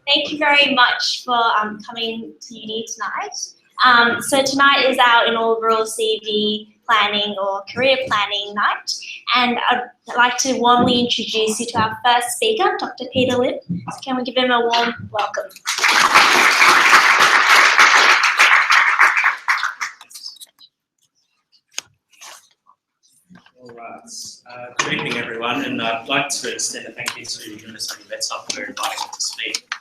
Thank you very much for coming to uni tonight. So tonight is our inaugural CV planning or career planning night, and I'd like to warmly introduce you to our first speaker, Dr. Peter Lim. So can we give him a warm welcome? All right. Good evening, everyone, and I'd like to extend a thank you to UNSW UNSW for inviting me to speak.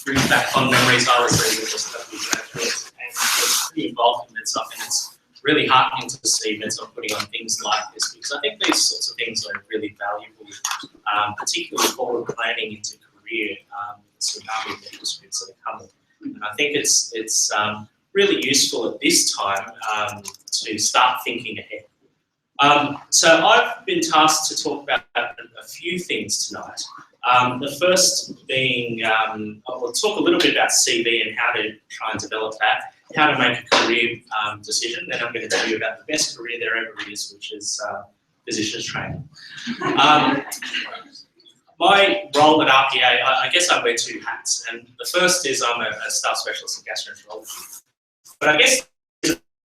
Brings back fond memories. I was a UNSW graduate and was pretty involved in MedSup, and it's really heartening to see MedSup putting on things like this, because I think these sorts of things are really valuable, particularly forward planning into career, the tsunami of industries that are coming. And I think it's really useful at this time to start thinking ahead. So I've been tasked to talk about a few things tonight. The first being, I'll talk a little bit about CV and how to try and develop that, how to make a career decision. Then I'm going to tell you about the best career there ever is, which is physician's training. My role at RPA, I guess I wear two hats. And the first is I'm a staff specialist in gastroenterology. But I guess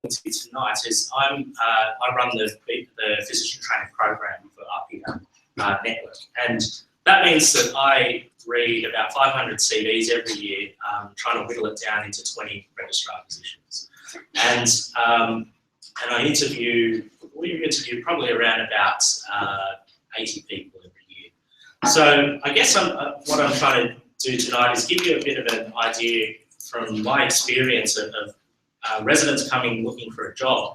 tonight is I run the physician training program for RPA network, and that means that I read about 500 CVs every year, trying to whittle it down into 20 registrar positions, and I interview probably around about 80 people every year. So I guess what I'm trying to do tonight is give you a bit of an idea from my experience of residents coming looking for a job,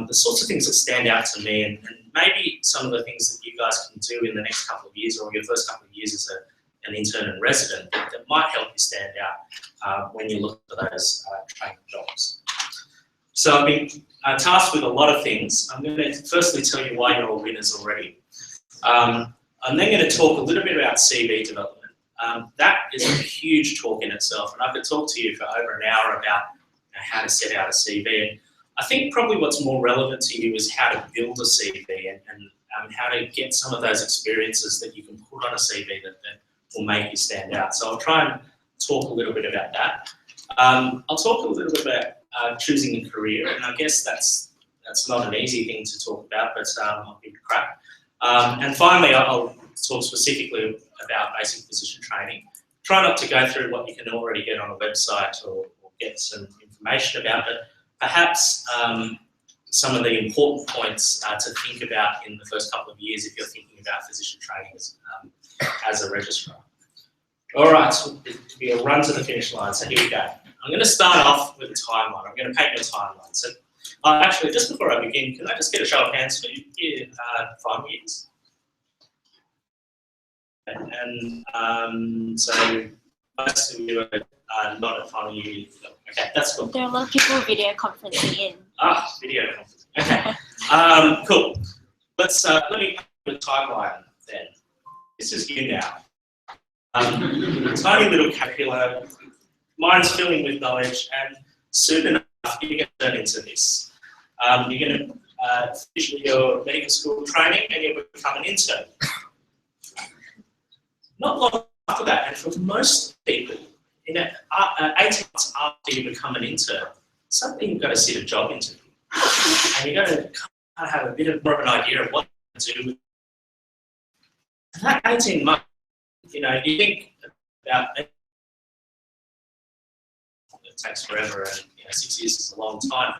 the sorts of things that stand out to me, and maybe some of the things that you guys can do in the next couple of years or your first couple of years as an intern and resident that might help you stand out when you look for those training jobs. So I've been tasked with a lot of things. I'm going to firstly tell you why you're all winners already. I'm then going to talk a little bit about CV development. That is a huge talk in itself, and I could talk to you for over an hour about how to set out a CV. And I think probably what's more relevant to you is how to build a CV and how to get some of those experiences that you can put on a CV that will make you stand out. So I'll try and talk a little bit about that. I'll talk a little bit about choosing a career, and I guess that's not an easy thing to talk about, but I'll give it a crack. And finally, I'll talk specifically about basic physician training. Try not to go through what you can already get on a website or get some information about, but perhaps some of the important points to think about in the first couple of years if you're thinking about physician training as a registrar. All right, so we'll run to the finish line, so here we go. I'm going to start off with a timeline. I'm going to paint you a timeline. So actually, just before I begin, can I just get a show of hands for you here, 5 years? And so most of you are not at final year. Okay, that's cool. There are a lot of people video conferencing in. Video conferencing. Okay, cool. Let me put a timeline then. This is you now. Tiny little caterpillar, mind's filling with knowledge, and soon enough you're going to turn into this. You're going to finish your medical school training and you'll become an intern. Not long after that, and for most people, 18 months after you become an intern, suddenly you've got to sit a job interview. And you're going to kind of have a bit more of an idea of what to do with it. And that 18 months, you think about it takes forever, and 6 years is a long time.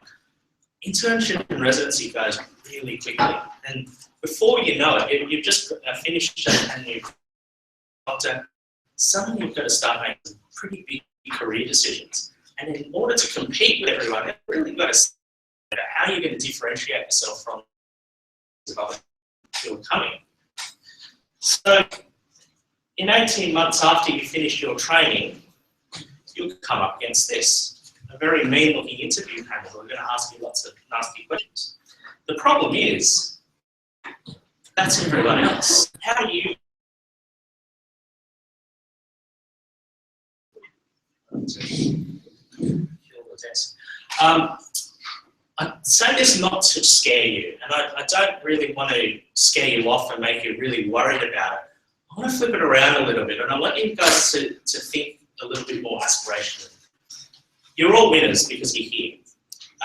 Internship and residency goes really quickly, and before you know it, you've just finished and you've suddenly you've got to start making some pretty big career decisions. And in order to compete with everyone, you've really got to think about how you're going to differentiate yourself from others who are coming. So in 18 months after you finish your training, you'll come up against this. A very mean-looking interview panel who are going to ask you lots of nasty questions. The problem is, that's everyone else. How do you I say this not to scare you, and I don't really want to scare you off and make you really worried about it. I I want to flip it around a little bit, and I want you guys to think a little bit more aspirationally. You're all winners because you're here.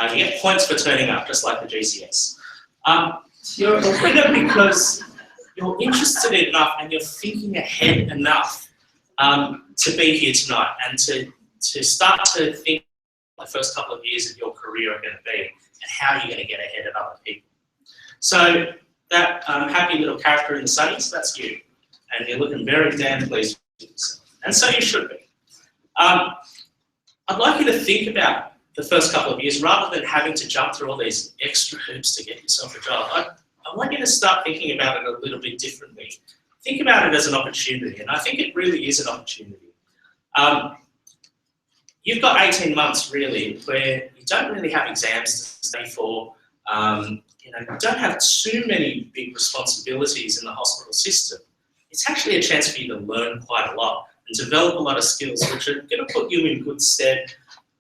You get points for turning up, just like the GCS. You're a winner because you're interested enough and you're thinking ahead enough to be here tonight and to start to think the first couple of years of your career are going to be and how you're going to get ahead of other people. So that happy little character in the sunnies, that's you. And you're looking very damn pleased with yourself. And so you should be. I'd like you to think about the first couple of years rather than having to jump through all these extra hoops to get yourself a job. I want you to start thinking about it a little bit differently. Think about it as an opportunity, and I think it really is an opportunity. You've got 18 months really where you don't really have exams to study for. You don't have too many big responsibilities in the hospital system. It's actually a chance for you to learn quite a lot and develop a lot of skills which are going to put you in good stead,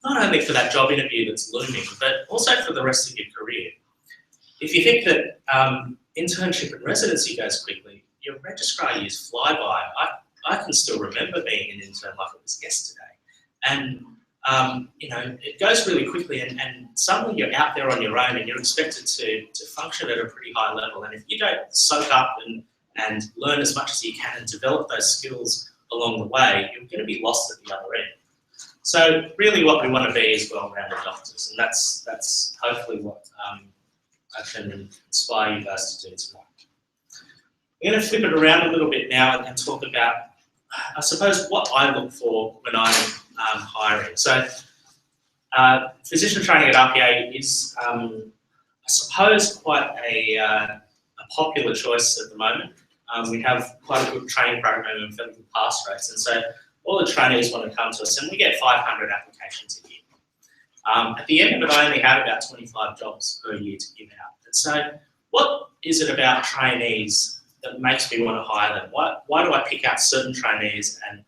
not only for that job interview that's looming, but also for the rest of your career. If you think that internship and residency goes quickly, your registrar years fly by. I can still remember being an intern like it was yesterday. And it goes really quickly, and suddenly you're out there on your own and you're expected to function at a pretty high level. And if you don't soak up and learn as much as you can and develop those skills along the way, you're going to be lost at the other end. So really what we want to be is well-rounded doctors, and that's hopefully what I can inspire you guys to do tonight. We're going to flip it around a little bit now and talk about, I suppose, what I look for when I'm hiring. So physician training at RPA is, I suppose, quite a popular choice at the moment. We have quite a good training program and fairly good pass rates, and so all the trainees want to come to us, and we get 500 applications a year. At the end of it, I only have about 25 jobs per year to give out. And so what is it about trainees that makes me want to hire them? Why do I pick out certain trainees and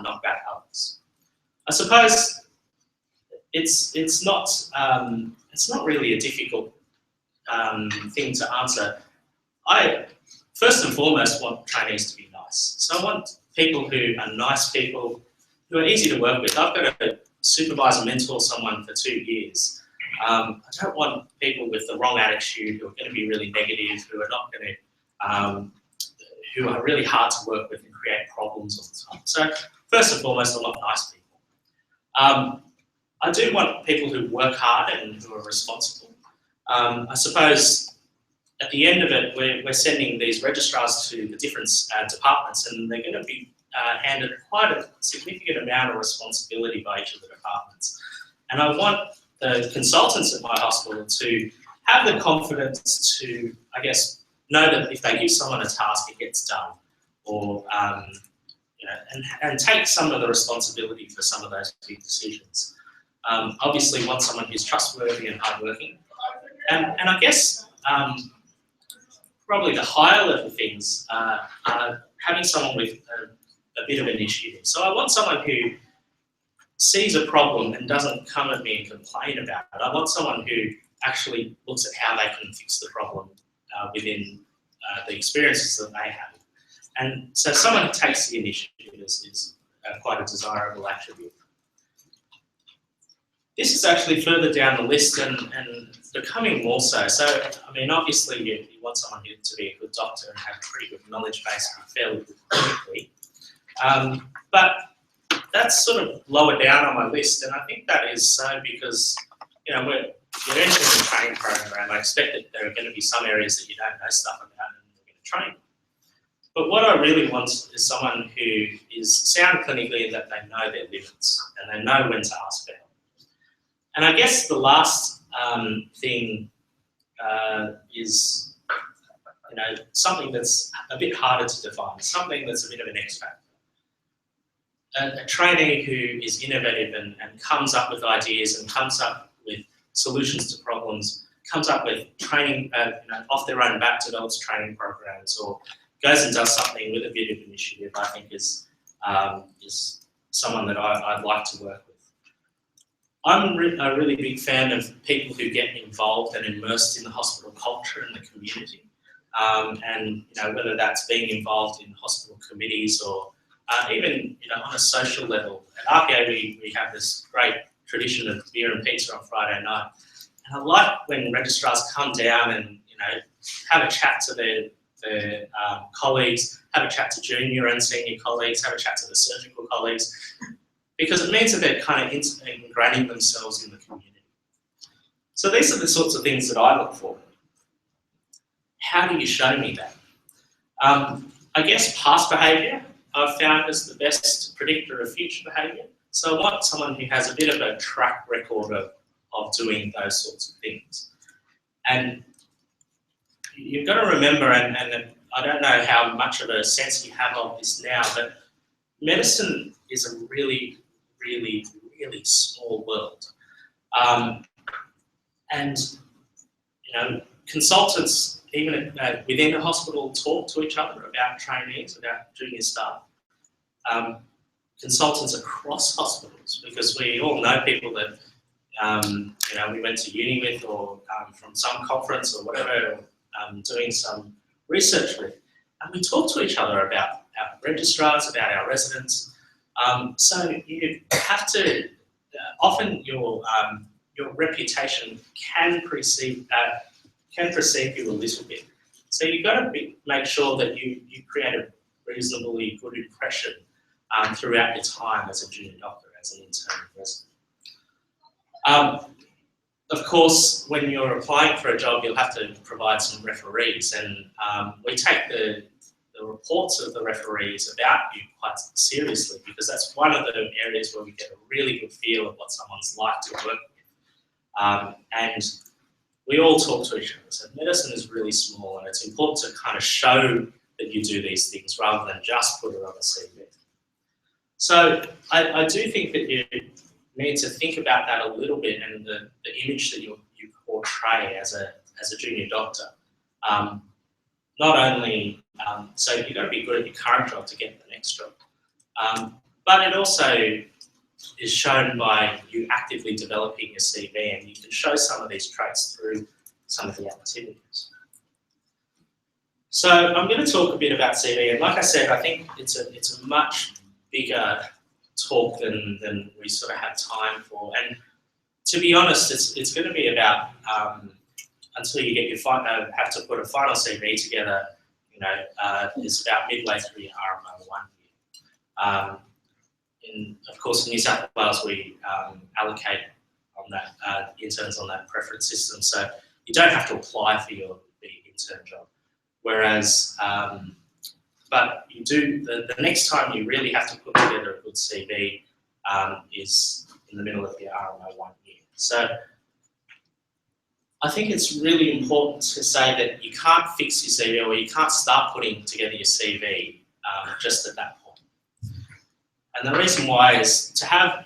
knock back others? I suppose it's not really a difficult thing to answer. I first and foremost want trainees to be nice. So I want people who are nice people, who are easy to work with. I've got to supervise and mentor someone for 2 years. I don't want people with the wrong attitude who are going to be really negative, who are not going to, who are really hard to work with and create problems all the time. So first and foremost, I want nice people. I do want people who work hard and who are responsible. I suppose at the end of it, we're sending these registrars to the different departments, and they're going to be handed quite a significant amount of responsibility by each of the departments. And I want the consultants at my hospital to have the confidence to, I guess, know that if they give someone a task, it gets done, or and take some of the responsibility for some of those big decisions. Obviously, want someone who's trustworthy and hardworking, and I guess probably the higher level things are having someone with a bit of initiative. So I want someone who sees a problem and doesn't come at me and complain about it. I want someone who actually looks at how they can fix the problem within the experiences that they have. And so someone who takes the initiative is quite a desirable attribute. This is actually further down the list and becoming more so. So, I mean, obviously you want someone to be a good doctor and have a pretty good knowledge base and be fairly good clinically. But that's sort of lower down on my list, and I think that is so because, we're entering a training program. I expect that there are going to be some areas that you don't know stuff about and we're going to train. But what I really want is someone who is sound clinically and that they know their limits and they know when to ask for help. And I guess the last thing is, something that's a bit harder to define, something that's a bit of an X factor. A trainee who is innovative and comes up with ideas and comes up with solutions to problems, comes up with training, off their own back, develops training programs, or goes and does something with a bit of initiative, I think is someone that I'd like to work with. I'm a really big fan of people who get involved and immersed in the hospital culture and the community. and whether that's being involved in hospital committees or even on a social level. At RPA we have this great tradition of beer and pizza on Friday night, and I like when registrars come down and have a chat to their colleagues, have a chat to junior and senior colleagues, have a chat to the surgical colleagues, because it means that they're kind of ingraining themselves in the community. So these are the sorts of things that I look for. How do you show me that? I guess past behaviour I've found is the best predictor of future behaviour. So I want someone who has a bit of a track record of doing those sorts of things. And you've got to remember, and I don't know how much of a sense you have of this now, but medicine is a really, really, really small world. And consultants, even within the hospital, talk to each other about trainees, about junior staff. Consultants across hospitals, because we all know people that we went to uni with, or from some conference or whatever, doing some research with, and we talk to each other about our registrars, about our residents. So you have to often your reputation can precede you a little bit. So you've got to make sure that you create a reasonably good impression throughout your time as a junior doctor, as an intern resident. Of course, when you're applying for a job, you'll have to provide some referees, and we take the reports of the referees about you quite seriously, because that's one of the areas where we get a really good feel of what someone's like to work with. And we all talk to each other. So medicine is really small, and it's important to kind of show that you do these things rather than just put it on a CV. So I do think that you need to think about that a little bit, and the image that you portray as a junior doctor. Not only, so you've got to be good at your current job to get the next job, but it also is shown by you actively developing your CV, and you can show some of these traits through some of the activities. So I'm going to talk a bit about CV, and like I said, I think it's a much bigger talk than we sort of have time for. And to be honest, it's going to be about until you get your have to put a final CV together. It's about midway through your RMO 1 year. Of course, in New South Wales, we allocate on that interns on that preference system, so you don't have to apply for the intern job. Whereas, but you do, the next time you really have to put together a good CV is in the middle of your RMO 1 year. So I think it's really important to say that you can't fix your CV, or you can't start putting together your CV just at that point. And the reason why is to have,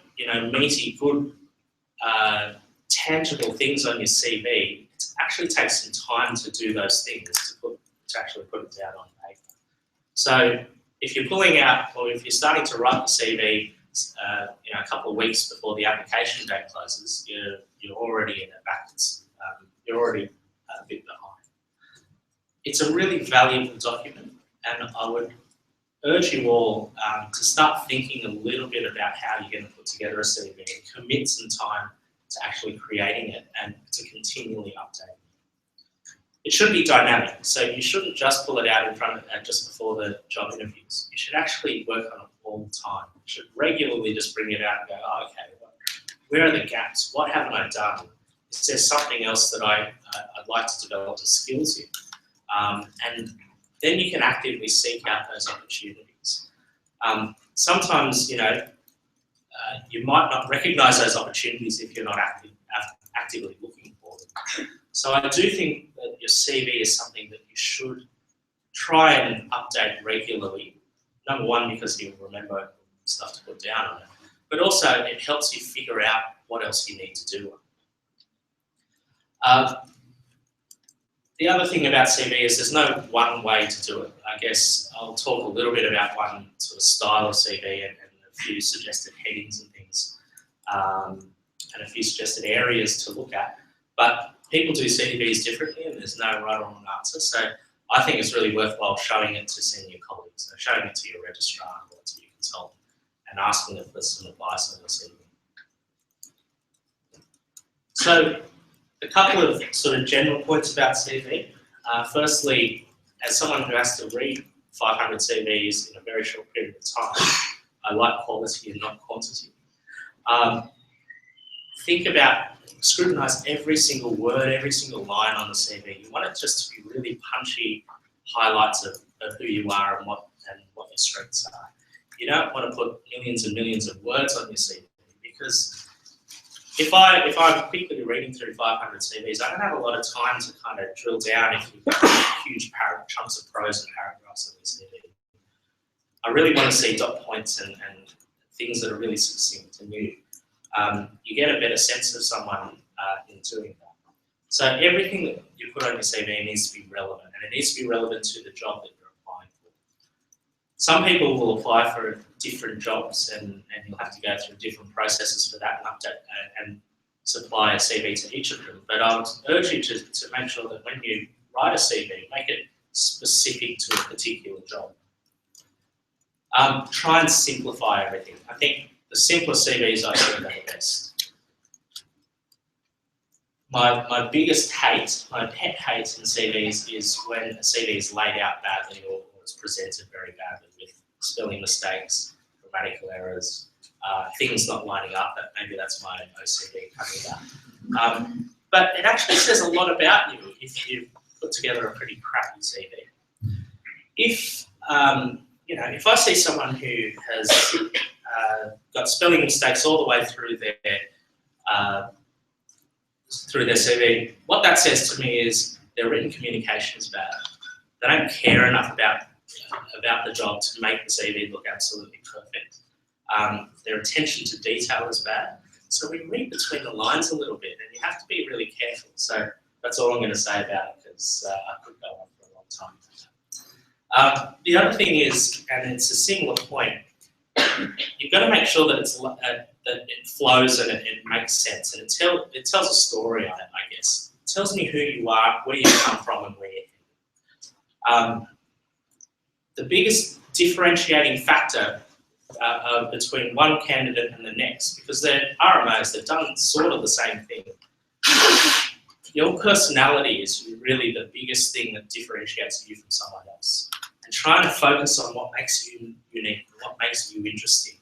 meaty, good, tangible things on your CV, it actually takes some time to do those things, to actually put it down on paper. So if you're pulling out, or if you're starting to write the CV, a couple of weeks before the application date closes, you're already in a backwards. You're already a bit behind. It's a really valuable document, and I would urge you all to start thinking a little bit about how you're going to put together a CV and commit some time to actually creating it and to continually updating it. It should be dynamic, so you shouldn't just pull it out in front of just before the job interviews. You should actually work on it all the time. You should regularly just bring it out and go, oh, okay, where are the gaps? What haven't I done? Is there something else that I'd like to develop the skills in? And then you can actively seek out those opportunities. Sometimes, you might not recognise those opportunities if you're not actively looking for them. So I do think that your CV is something that you should try and update regularly. Number one, because you'll remember stuff to put down on it, but also it helps you figure out what else you need to do. The other thing about CV is there's no one way to do it. I guess I'll talk a little bit about one sort of style of CV and a few suggested headings and things, and a few suggested areas to look at. But people do CVs differently, and there's no right or wrong answer. So I think it's really worthwhile showing it to senior colleagues, so showing it to your registrar or to your consultant, and asking them for some advice on your CV. So, a couple of sort of general points about CV. Firstly, as someone who has to read 500 CVs in a very short period of time, I like quality and not quantity. Think about, scrutinise every single word, every single line on the CV. You want it just to be really punchy highlights of who you are and what your strengths are. You don't want to put millions and millions of words on your CV, because if I'm quickly reading through 500 CVs, I don't have a lot of time to kind of drill down if you've got huge chunks of prose and paragraphs on your CV. I really want to see dot points and things that are really succinct and new. You get a better sense of someone in doing that. So everything that you put on your CV needs to be relevant, and it needs to be relevant to the job that you're applying for. Some people will apply for different jobs, and you'll have to go through different processes for that and update and supply a CV to each of them. But I would urge you to make sure that when you write a CV, make it specific to a particular job. Try and simplify everything. I think the simpler CVs I see are the best. My biggest hate, my pet hate in CVs is when a CV is laid out badly or it's presented very badly with spelling mistakes, grammatical errors, things not lining up. Maybe that's my OCD coming out. But it actually says a lot about you if you put together a pretty crappy CV. If if I see someone who has got spelling mistakes all the way through their CV, what that says to me is their written communication is bad. They don't care enough about the job to make the CV look absolutely perfect. Their attention to detail is bad. So we read between the lines a little bit, and you have to be really careful. So that's all I'm going to say about it, because I could go on for a long time. The other thing is, and it's a similar point, you've got to make sure that that it flows and it makes sense, and it tells a story on it, I guess. It tells me who you are, where you come from, and where you're headed. The biggest differentiating factor between one candidate and the next, because they're RMOs, they've done sort of the same thing. Your personality is really the biggest thing that differentiates you from someone else. And trying to focus on what makes you unique, what makes you interesting,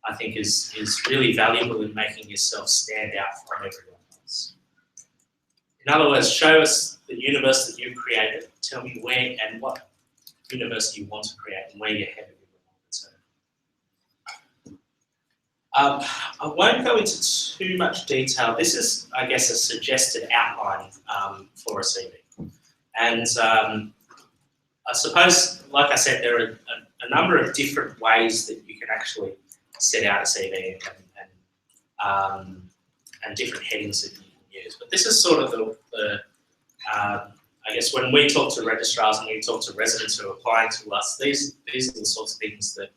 I think is really valuable in making yourself stand out from everyone else. In other words, show us the universe that you've created. Tell me where and what universe you want to create and where you're headed in the longer term. I won't go into too much detail. This is, I guess, a suggested outline for a CV. And I suppose, like I said, there are a number of different ways that you can actually set out a CV and different headings that you can use. But this is sort of I guess when we talk to registrars and we talk to residents who are applying to us, these are the sorts of things that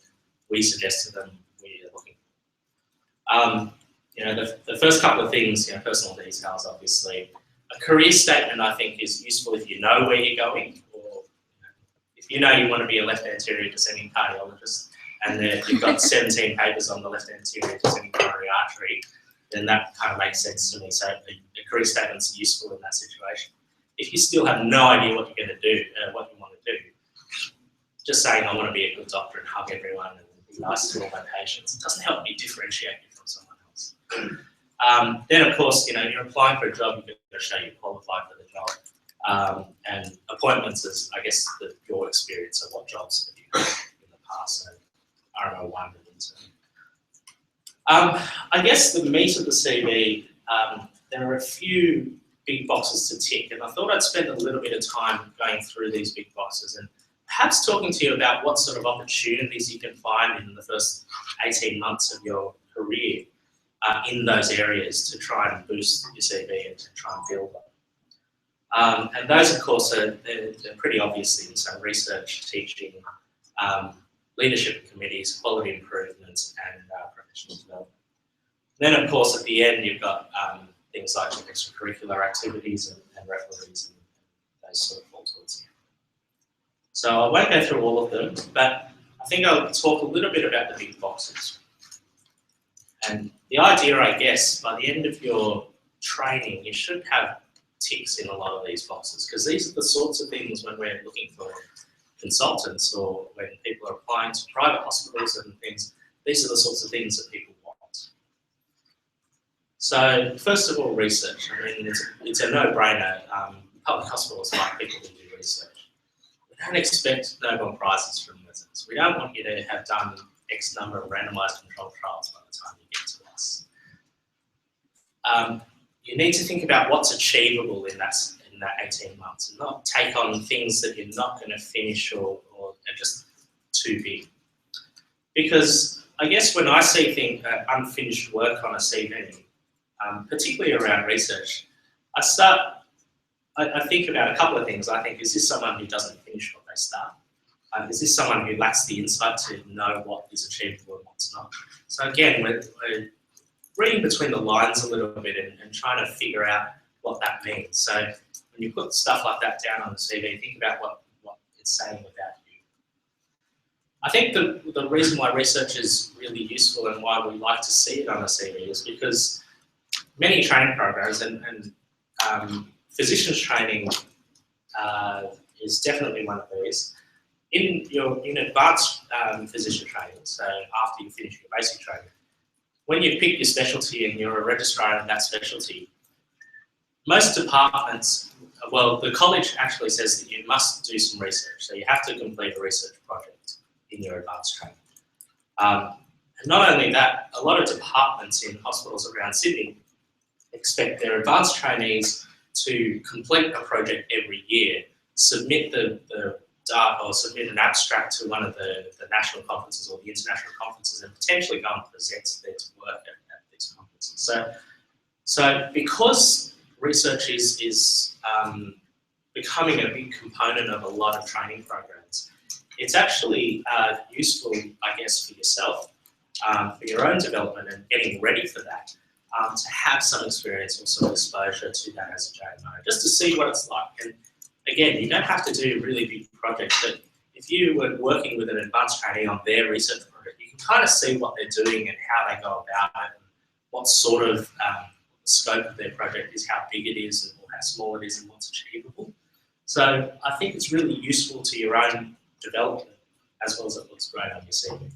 we suggest to them we are looking for. The first couple of things, personal details, obviously. A career statement, I think, is useful if you know where you're going, or if you know you want to be a left anterior descending cardiologist, and then you've got 17 papers on the left anterior descending coronary artery, then that kind of makes sense to me. So a career statement's useful in that situation. If you still have no idea what you're going to do, what you want to do, just saying I want to be a good doctor and hug everyone and be nice to all my patients, it doesn't help me differentiate you from someone else. Then, of course, you're applying for a job, you've got to show you qualify for the job. And appointments is, I guess, your experience of what jobs have you had in the past. So, RMO 1 and intern. I guess the meat of the CV, there are a few big boxes to tick, and I thought I'd spend a little bit of time going through these big boxes and perhaps talking to you about what sort of opportunities you can find in the first 18 months of your career in those areas to try and boost your CV and to try and build them. And those, of course, they're pretty obvious things, so research, teaching, leadership committees, quality improvements, and professional development. Then, of course, at the end, you've got things like extracurricular activities and referees and those sort of fall towards the end. So I won't go through all of them, but I think I'll talk a little bit about the big boxes. And the idea, I guess, by the end of your training, you should have ticks in a lot of these boxes, because these are the sorts of things when we're looking for consultants or when people are applying to private hospitals and things, these are the sorts of things that people want. So first of all, research. I mean, it's a no-brainer. Public hospitals like people who do research. We don't expect Nobel Prizes from residents. We don't want you to have done X number of randomized controlled trials by the time you get to us. You need to think about what's achievable in that 18 months and not take on things that you're not going to finish or are just too big. Because I guess when I see unfinished work on a CV, particularly around research, I think about a couple of things. I think, is this someone who doesn't finish what they start? Is this someone who lacks the insight to know what is achievable and what's not? So again, we're reading between the lines a little bit and trying to figure out what that means. So when you put stuff like that down on the CV, think about what it's saying about you. I think the reason why research is really useful and why we like to see it on a CV is because many training programs and physicians training is definitely one of these. In advanced physician training, so after you finish your basic training, when you pick your specialty and you're a registrar in that specialty, most departments, well, the college actually says that you must do some research. So you have to complete a research project in your advanced training. And not only that, a lot of departments in hospitals around Sydney expect their advanced trainees to complete a project every year, submit the data or submit an abstract to one of the national conferences or the international conferences and potentially go and present their work at these conferences. So because research is becoming a big component of a lot of training programs, it's actually useful, I guess, for yourself, for your own development and getting ready for that, to have some experience or some exposure to that as a JMO, just to see what it's like. And again, you don't have to do a really big project, but if you were working with an advanced trainee on their research project, you can kind of see what they're doing and how they go about it, and what sort of scope of their project is, how big it is, or how small it is, and what's achievable. So I think it's really useful to your own development as well as it looks great on your CV.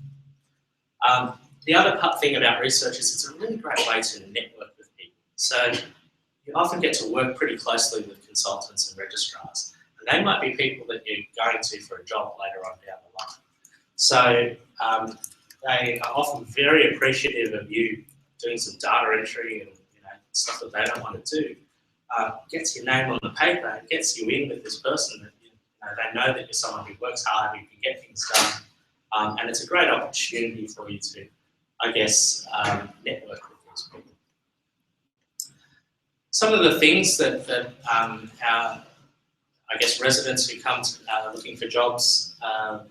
The other thing about research is it's a really great way to network with people. So you often get to work pretty closely with consultants and registrars, and they might be people that you're going to for a job later on down the line. So they are often very appreciative of you doing some data entry and stuff that they don't want to do. Gets your name on the paper and gets you in with this person that they know that you're someone who works hard, who can get things done, and it's a great opportunity for you to, I guess, network with these people. Some of the things that our, I guess, residents who come looking for jobs have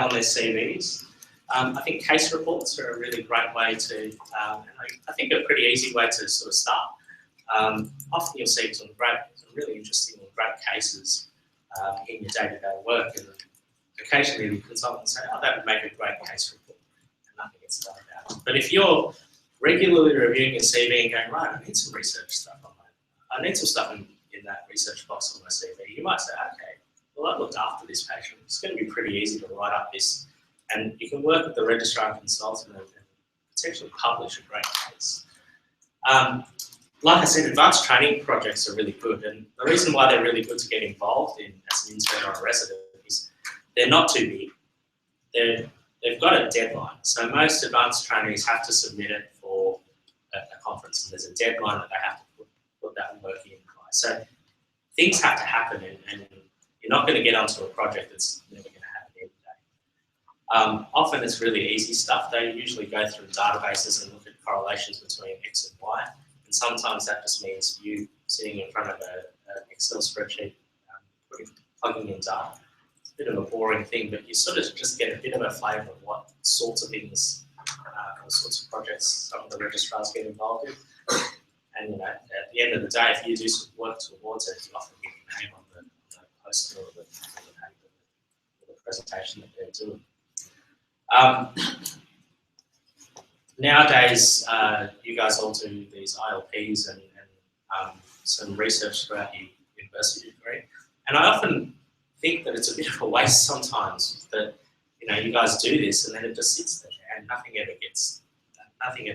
on their CVs. I think case reports are a really great way to, I think a pretty easy way to sort of start. Often you'll see some really interesting and great cases in your day-to-day work, and occasionally the consultants say, oh, that would make a great case report, and nothing gets done about it. But if you're regularly reviewing your CV and going, right, I need some research stuff on that. I need some stuff in that research box on my CV. You might say, okay, well, I looked after this patient. It's going to be pretty easy to write up this. And you can work with the registrar and consultant and potentially publish a great case. Like I said, advanced training projects are really good. And the reason why they're really good to get involved in as an intern or a resident is they're not too big. They've got a deadline. So most advanced trainees have to submit it for a conference, and there's a deadline that they have to put that work in by. So things have to happen, and you're not going to get onto a project that's never going to happen every day. Often it's really easy stuff. They usually go through databases and look at correlations between X and Y, and sometimes that just means you sitting in front of an Excel spreadsheet, plugging in data. Bit of a boring thing, but you sort of just get a bit of a flavour of what sorts of things, what sorts of projects some of the registrars get involved in. And at the end of the day, if you do some work towards it, you often get your name on the poster or the paper or the presentation that they're doing. Nowadays, you guys all do these ILPs and some research throughout your university degree, and I often think that it's a bit of a waste sometimes that you guys do this and then it just sits there and nothing ever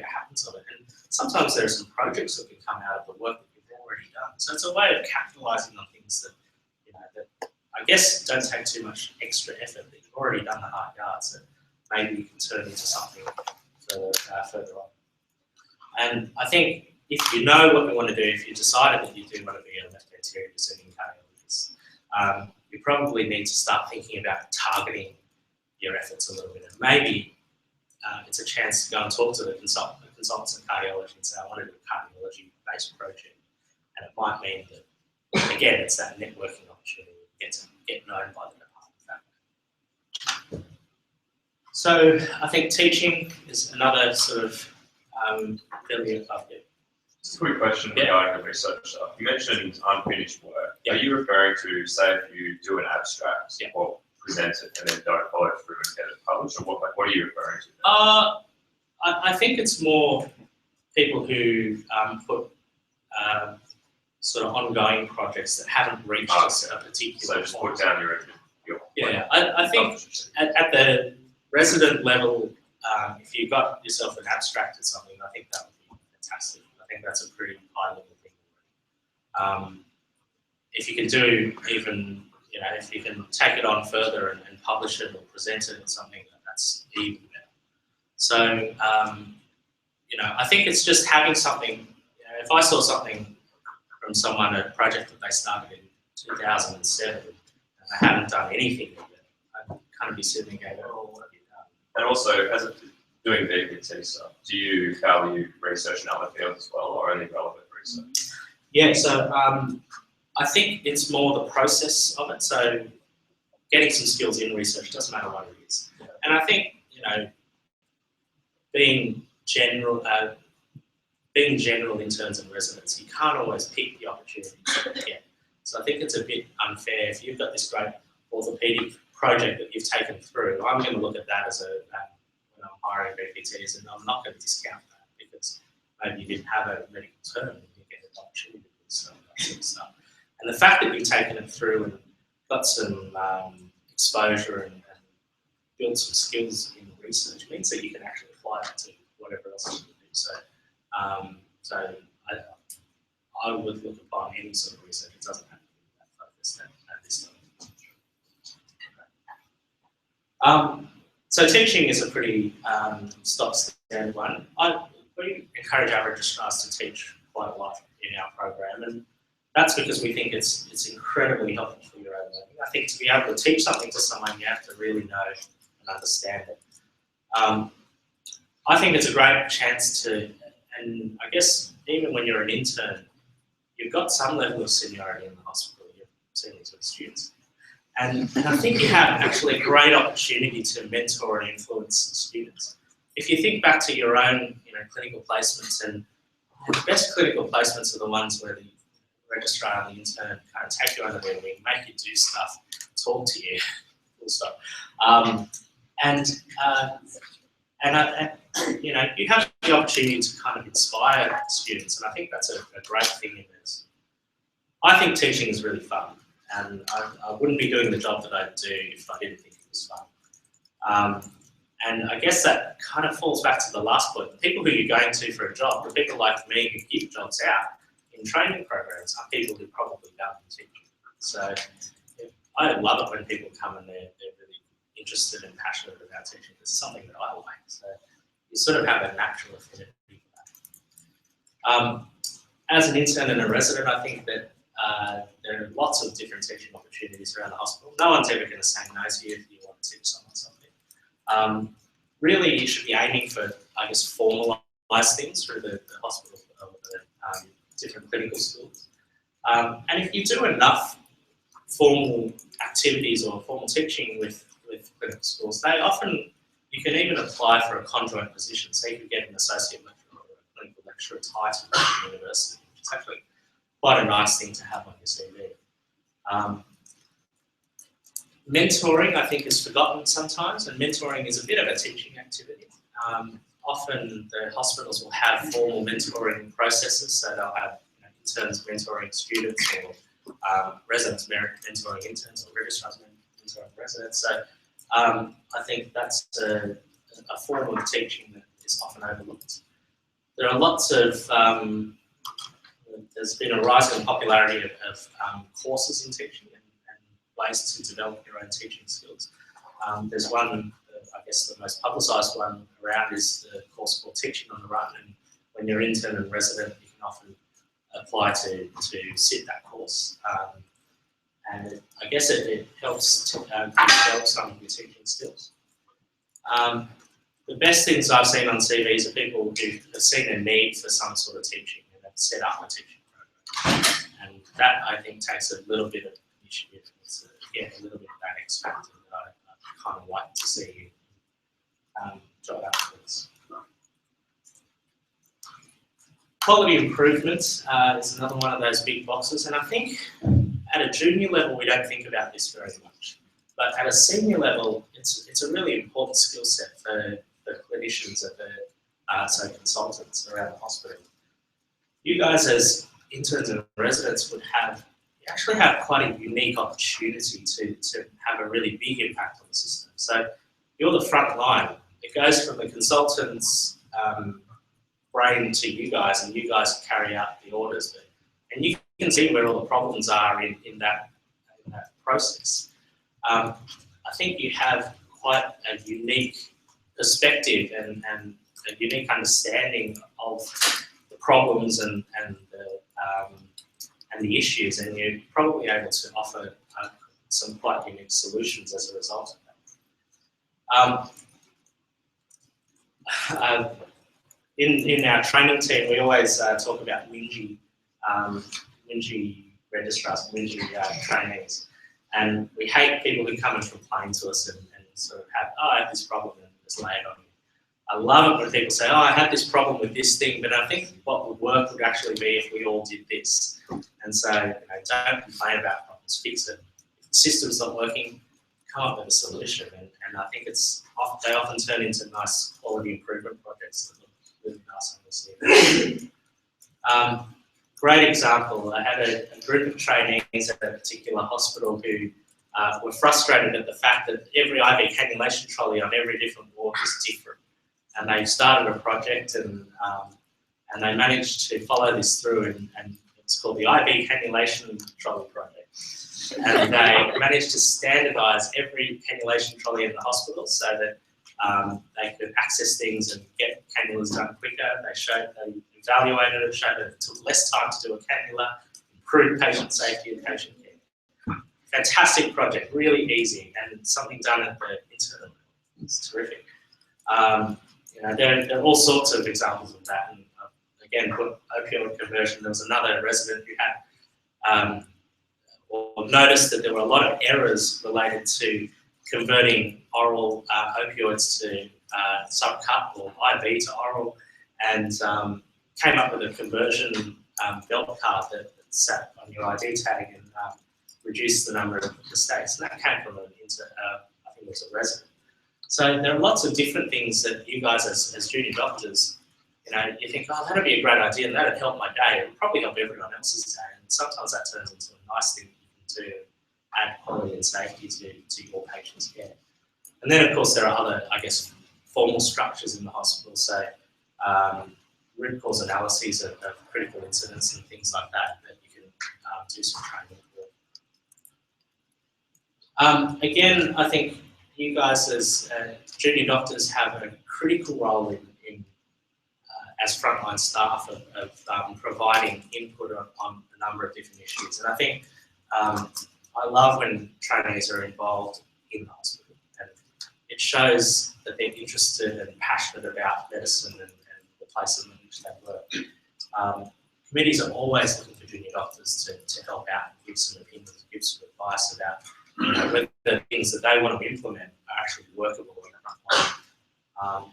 happens on it. And sometimes there are some projects that can come out of the work that you've already done. So it's a way of capitalising on things that that I guess don't take too much extra effort. That you've already done the hard yards that maybe you can turn into something further on. And I think if you know what you want to do, if you decided that you do want to be a left anterior descending cardiologist, you probably need to start thinking about targeting your efforts a little bit. And maybe it's a chance to go and talk to the consultants in cardiology and say, I want to do a cardiology-based project. And it might mean that, again, it's that networking opportunity to get known by the department. So I think teaching is another sort of fairly subject. Just a quick question regarding the research stuff. You mentioned unfinished work. Are you referring to, say, if you do an abstract or present it and then don't follow through and get it published, or what are you referring to? I think it's more people who put sort of ongoing projects that haven't reached a particular So just point. put down your I think at the resident level, if you got yourself an abstract or something, I think that would be fantastic. I think that's a pretty high level thing. If you can do even, if you can take it on further and publish it or present it or something, that's even better. So, I think it's just having something. If I saw something from someone, a project that they started in 2007, and they haven't done anything with it, I'd kind of be sitting there going, oh, what have you done? And also, as a doing VPT stuff, do you value research in other fields as well, or only relevant research? Yeah, so I think it's more the process of it. So getting some skills in research doesn't matter what it is. And I think, being general interns and residents, you can't always pick the opportunities that you get. So I think it's a bit unfair. If you've got this great orthopaedic project that you've taken through, I'm going to look at that as when I'm hiring VPTs, and I'm not going to discount that because maybe you didn't have a medical term and you get an opportunity to do some that sort of stuff. And the fact that you've taken it through and got some exposure and build some skills in research means that you can actually apply it to whatever else you do. So, I would look upon any sort of research. It doesn't have to be that focused at this level. So teaching is a pretty stock standard one. We encourage our registrars to teach quite a lot in our program, and that's because we think it's incredibly helpful for your own learning. I think to be able to teach something to someone, you have to really know and understand it. I think it's a great chance to, and I guess even when you're an intern, you've got some level of seniority in the hospital. You're senior to the students. And I think you have actually a great opportunity to mentor and influence students. If you think back to your own clinical placements, and the best clinical placements are the ones where the registrar and the intern kind of take you under their wing, make you do stuff, talk to you, full stop. You have the opportunity to kind of inspire students, and I think that's a great thing in this. I think teaching is really fun, and I wouldn't be doing the job that I do if I didn't think it was fun. And I guess that kind of falls back to the last point. The people who you're going to for a job, the people like me who give jobs out in training programs, are people who probably don't teach. So I love it when people come and they're really interested and passionate about teaching. It's something that I like. So you sort of have a natural affinity for that. As an intern and a resident, I think that there are lots of different teaching opportunities around the hospital. No one's ever going to say no to you if you want to teach someone something. Really, you should be aiming for, I guess, formalised things through the hospital or the different clinical schools. And if you do enough formal activities or formal teaching with clinical schools, they often, you can even apply for a conjoint position, so you can get an associate lecturer or a clinical lecturer title at the university, which is actually quite a nice thing to have on your CV. Mentoring, I think, is forgotten sometimes, and mentoring is a bit of a teaching activity. Often the hospitals will have formal mentoring processes, so they'll have interns mentoring students, or residents mentoring interns, or registrars mentoring residents. So I think that's a form of teaching that is often overlooked. There are lots of, there's been a rising popularity of courses in teaching and ways to develop your own teaching skills. There's one, I guess the most publicised one around is the course called Teaching on the Run, and when you're intern and resident, you can often apply to sit that course. And I guess it helps to develop some of your teaching skills. The best things I've seen on CVs are people who have seen a need for some sort of teaching and have set up a teaching program. And that, I think, takes a little bit of initiative. It's a little bit of that X factor that I kind of like to see job applicants. Quality improvements is another one of those big boxes, and I think at a junior level we don't think about this very much, but at a senior level it's a really important skill set for clinicians and for consultants around the hospital. You guys as interns and residents actually have quite a unique opportunity to have a really big impact on the system. So you're the front line. It goes from the consultant's brain to you guys, and you guys carry out the orders. And you can see where all the problems are in that process. I think you have quite a unique perspective and a unique understanding of the problems and the issues, and you're probably able to offer some quite unique solutions as a result of that. In our training team, we always talk about whingy registrars, whingy trainees, and we hate people who come and complain to us and sort of have, I have this problem and just lay it on you. I love it when people say, I have this problem with this thing, but I think what would work would actually be if we all did this. And so don't complain about problems, fix it. If the system's not working, come up with a solution. And I think they often turn into nice quality improvement projects that look really nice on the CV. Great example, I had a group of trainees at a particular hospital who were frustrated at the fact that every IV cannulation trolley on every different ward was different. And they started a project and they managed to follow this through, and it's called the IV cannulation trolley project. And they managed to standardise every cannulation trolley in the hospital so that they could access things and get cannulas done quicker. They evaluated it, showed that it took less time to do a cannula, improved patient safety and patient care. Fantastic project, really easy, and something done at the internal level. It's terrific. There are all sorts of examples of that. And again, opioid conversion. There was another resident who had noticed that there were a lot of errors related to converting oral opioids to subcut or IV to oral, and came up with a conversion belt card that sat on your ID tag and reduced the number of mistakes. And that came from I think it was a resident. So there are lots of different things that you guys as junior doctors, you think, oh, that'd be a great idea and that'd help my day. It would probably help everyone else's day. And sometimes that turns into a nice thing to add quality and safety to your patient's care. And then, of course, there are other, I guess, formal structures in the hospital. So root cause analyses of critical incidents and things like that you can do some training for. Again, I think you guys as junior doctors have a critical role in as frontline staff of providing input on a number of different issues. And I think I love when trainees are involved in the hospital, and it shows that they're interested and passionate about medicine and the places in which they work. Committees are always looking for junior doctors to help out and give some opinions, give some advice about whether the things that they want to implement are actually workable in the front line.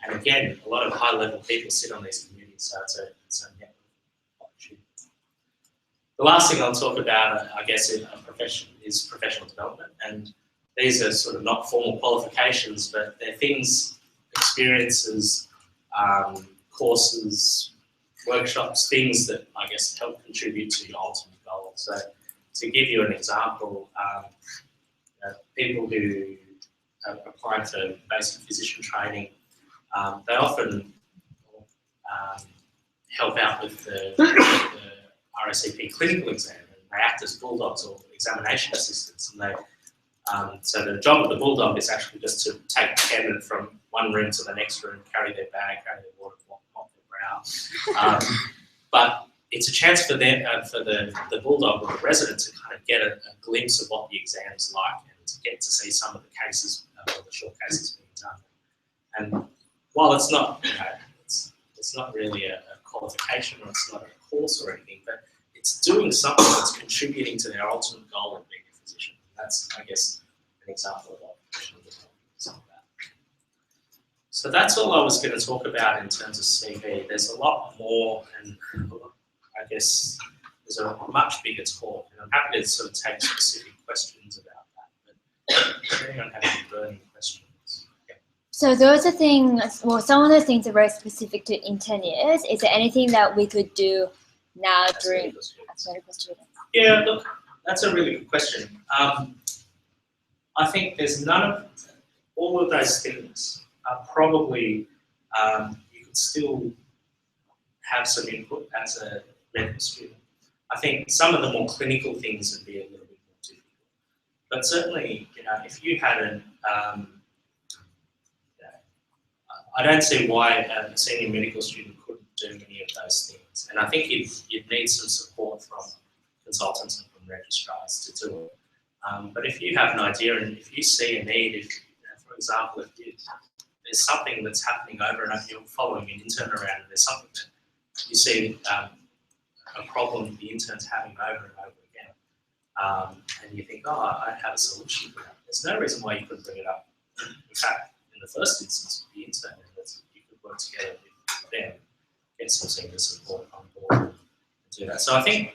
And again, a lot of high-level people sit on these committees, so it's a network opportunity. The last thing I'll talk about, I guess, is professional development. And these are sort of not formal qualifications, but they're things, experiences, courses, workshops, things that I guess help contribute to your ultimate goal. So to give you an example, people who are applying for basic physician training, they often help out with the RACP clinical exam, and they act as bulldogs or examination assistants. And they, so the job of the bulldog is actually just to take the candidate from one room to the next room, carry their bag, carry their water, mop their brow. But it's a chance for them, for the bulldog or the resident to kind of get a glimpse of what the exam's like and to get to see some of the cases, or the short cases being done. And while it's not, it's not really a qualification, or it's not a course or anything, but it's doing something that's contributing to their ultimate goal of being a physician. That's, I guess, an example of what some of that. So that's all I was going to talk about in terms of CV. There's a lot more, and I guess there's a much bigger talk, and I'm happy to sort of take specific questions about that. But does anyone have any burning questions? So those are things, well, some of those things are very specific to in 10 years. Is there anything that we could do now during as medical students? Yeah, look, that's a really good question. I think there's none of, all of those things are probably, you could still have some input as a medical student. I think some of the more clinical things would be a little bit more difficult. But certainly, if you had an, I don't see why a senior medical student couldn't do any of those things. And I think you'd need some support from consultants and from registrars to do it. But if you have an idea and if you see a need, if, for example, if there's something that's happening over and over, you're following an intern around and there's something that you see a problem the intern's having over and over again, and you think, oh, I have a solution for that. There's no reason why you couldn't bring it up. In fact, in the first instance with the intern, you could work together with them, get some senior support on board and do that. So I think,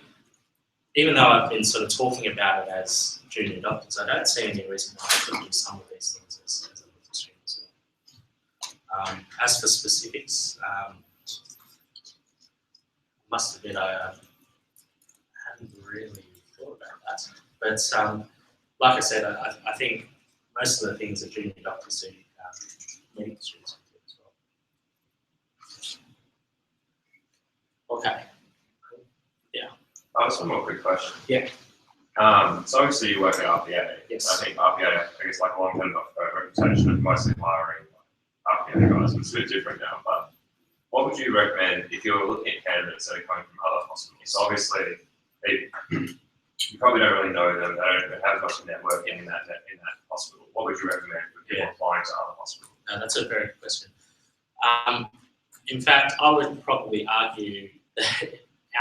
even though I've been sort of talking about it as junior doctors, I don't see any reason why I couldn't do some of these things as a medical student as well. As for specifics, must admit I hadn't really thought about that. But like I said, I think most of the things that junior doctors do, medical students do as well. Okay. Yeah. Just one more quick question. Yeah. So obviously you work at RPA. Yes. I think RPA, I guess, like long-term reputation of mostly hiring RPA guys, it's a bit different now. But what would you recommend if you're looking at candidates that are coming from other hospitals? So obviously, you probably don't really know them. They don't have much networking in that hospital. What would you recommend for people applying to other hospitals? No, that's a very good question. In fact, I would probably argue that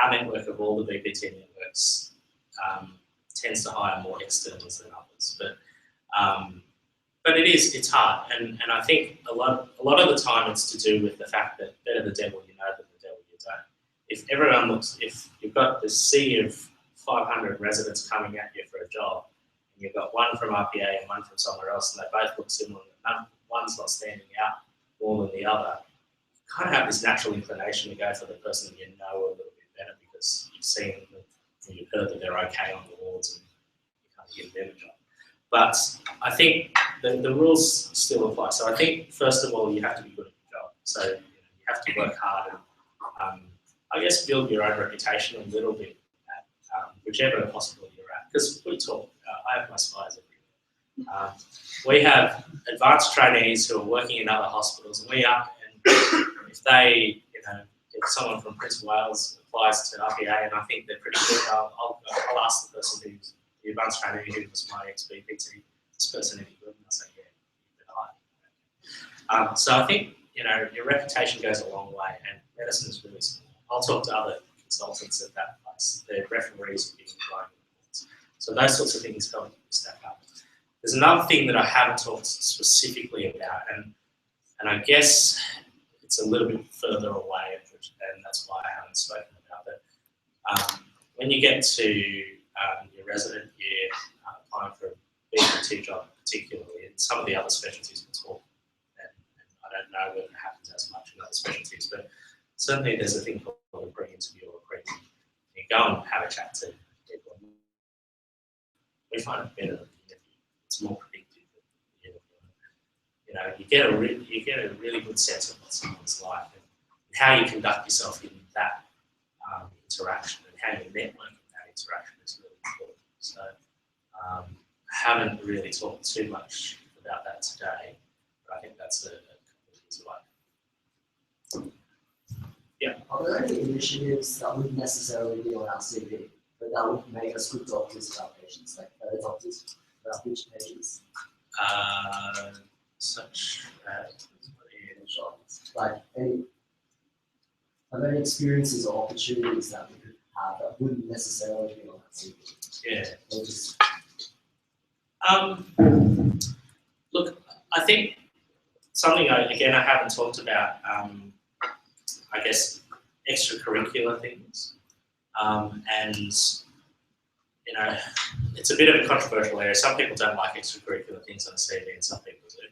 our network of all the VPT networks tends to hire more externals than others. But it's hard, and I think a lot of the time it's to do with the fact that better the devil you know than the devil you don't. If you've got this sea of 500 residents coming at you for a job, and you've got one from RPA and one from somewhere else, and they both look similar, and one's not standing out more than the other, you kind of have this natural inclination to go for the person you know a little bit better because you've seen them, and you've heard that they're okay on the wards, and you kind of give them a job. But I think the rules still apply. So I think, first of all, you have to be good at your job. So you have to work hard and, I guess, build your own reputation a little bit at whichever hospital you're at. Because we talk, I have my spies everywhere. We have advanced trainees who are working in other hospitals, and if they, if someone from Prince of Wales applies to RPA and I think they're pretty good, I'll ask the person who's the advanced trainee who was my ex-BPT, this person any good? And I'll say, yeah, you've been hired. So I think, your reputation goes a long way, and medicine is really small. I'll talk to other consultants at that place. Their referees will be applying reports. So those sorts of things help you stack up. There's another thing that I haven't talked specifically about, and I guess it's a little bit further away, and that's why I haven't spoken about it. When you get to your resident year, applying for a substitute job particularly, and some of the other specialties will talk. And I don't know whether it happens as much in other specialties, but certainly there's a thing called a pre-interview or a pre-interview. You go and have a chat to people. We find it better than the interview. It's more predictive than the interview. You know, you get a really good sense of what someone's like and how you conduct yourself in that interaction and how you network in that interaction is really important. So I haven't really talked too much about that today, but I think that's a couple of things I like. Yeah. Are there any initiatives that wouldn't necessarily be on our CV, but that would make us good doctors for our patients, like better doctors for our future patients? Such as like are there any experiences or opportunities that we could have that wouldn't necessarily be on our CV? Yeah. Or just look, I think something I haven't talked about, I guess, extracurricular things. And, you know, it's a bit of a controversial area. Some people don't like extracurricular things on a CV and some people do.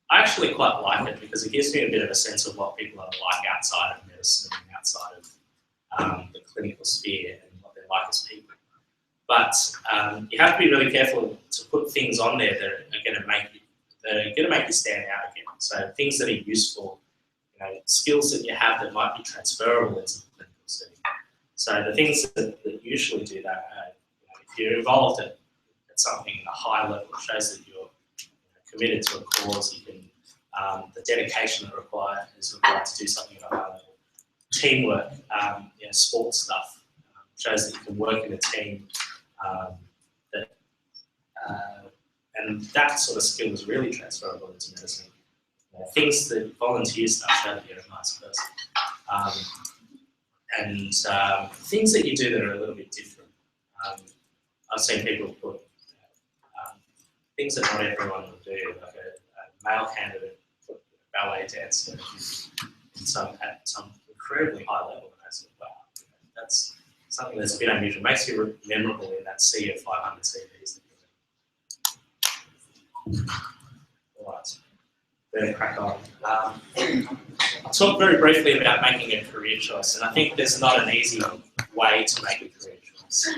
I actually quite like it because it gives me a bit of a sense of what people are like outside of medicine and outside of the clinical sphere and what they're like as people. But you have to be really careful to put things on there that are going to make you stand out again. So things that are useful, you know, skills that you have that might be transferable into the clinical setting. So the things that usually do that, you know, if you're involved at something at a high level, it shows that you're committed to a cause. You can the dedication that is required to do something at a high level. Teamwork, you know, sports stuff shows that you can work in a team. And that sort of skill is really transferable into medicine. Things that volunteer stuff show that you're a nice person. And things that you do that are a little bit different. I've seen people put things that not everyone would do, like a male candidate put ballet dancer at some incredibly high level. And I said, wow, that's something that's a bit unusual. Makes you memorable in that sea of 500 CVs. All right, better crack on. I'll talk very briefly about making a career choice, and I think there's not an easy way to make a career choice.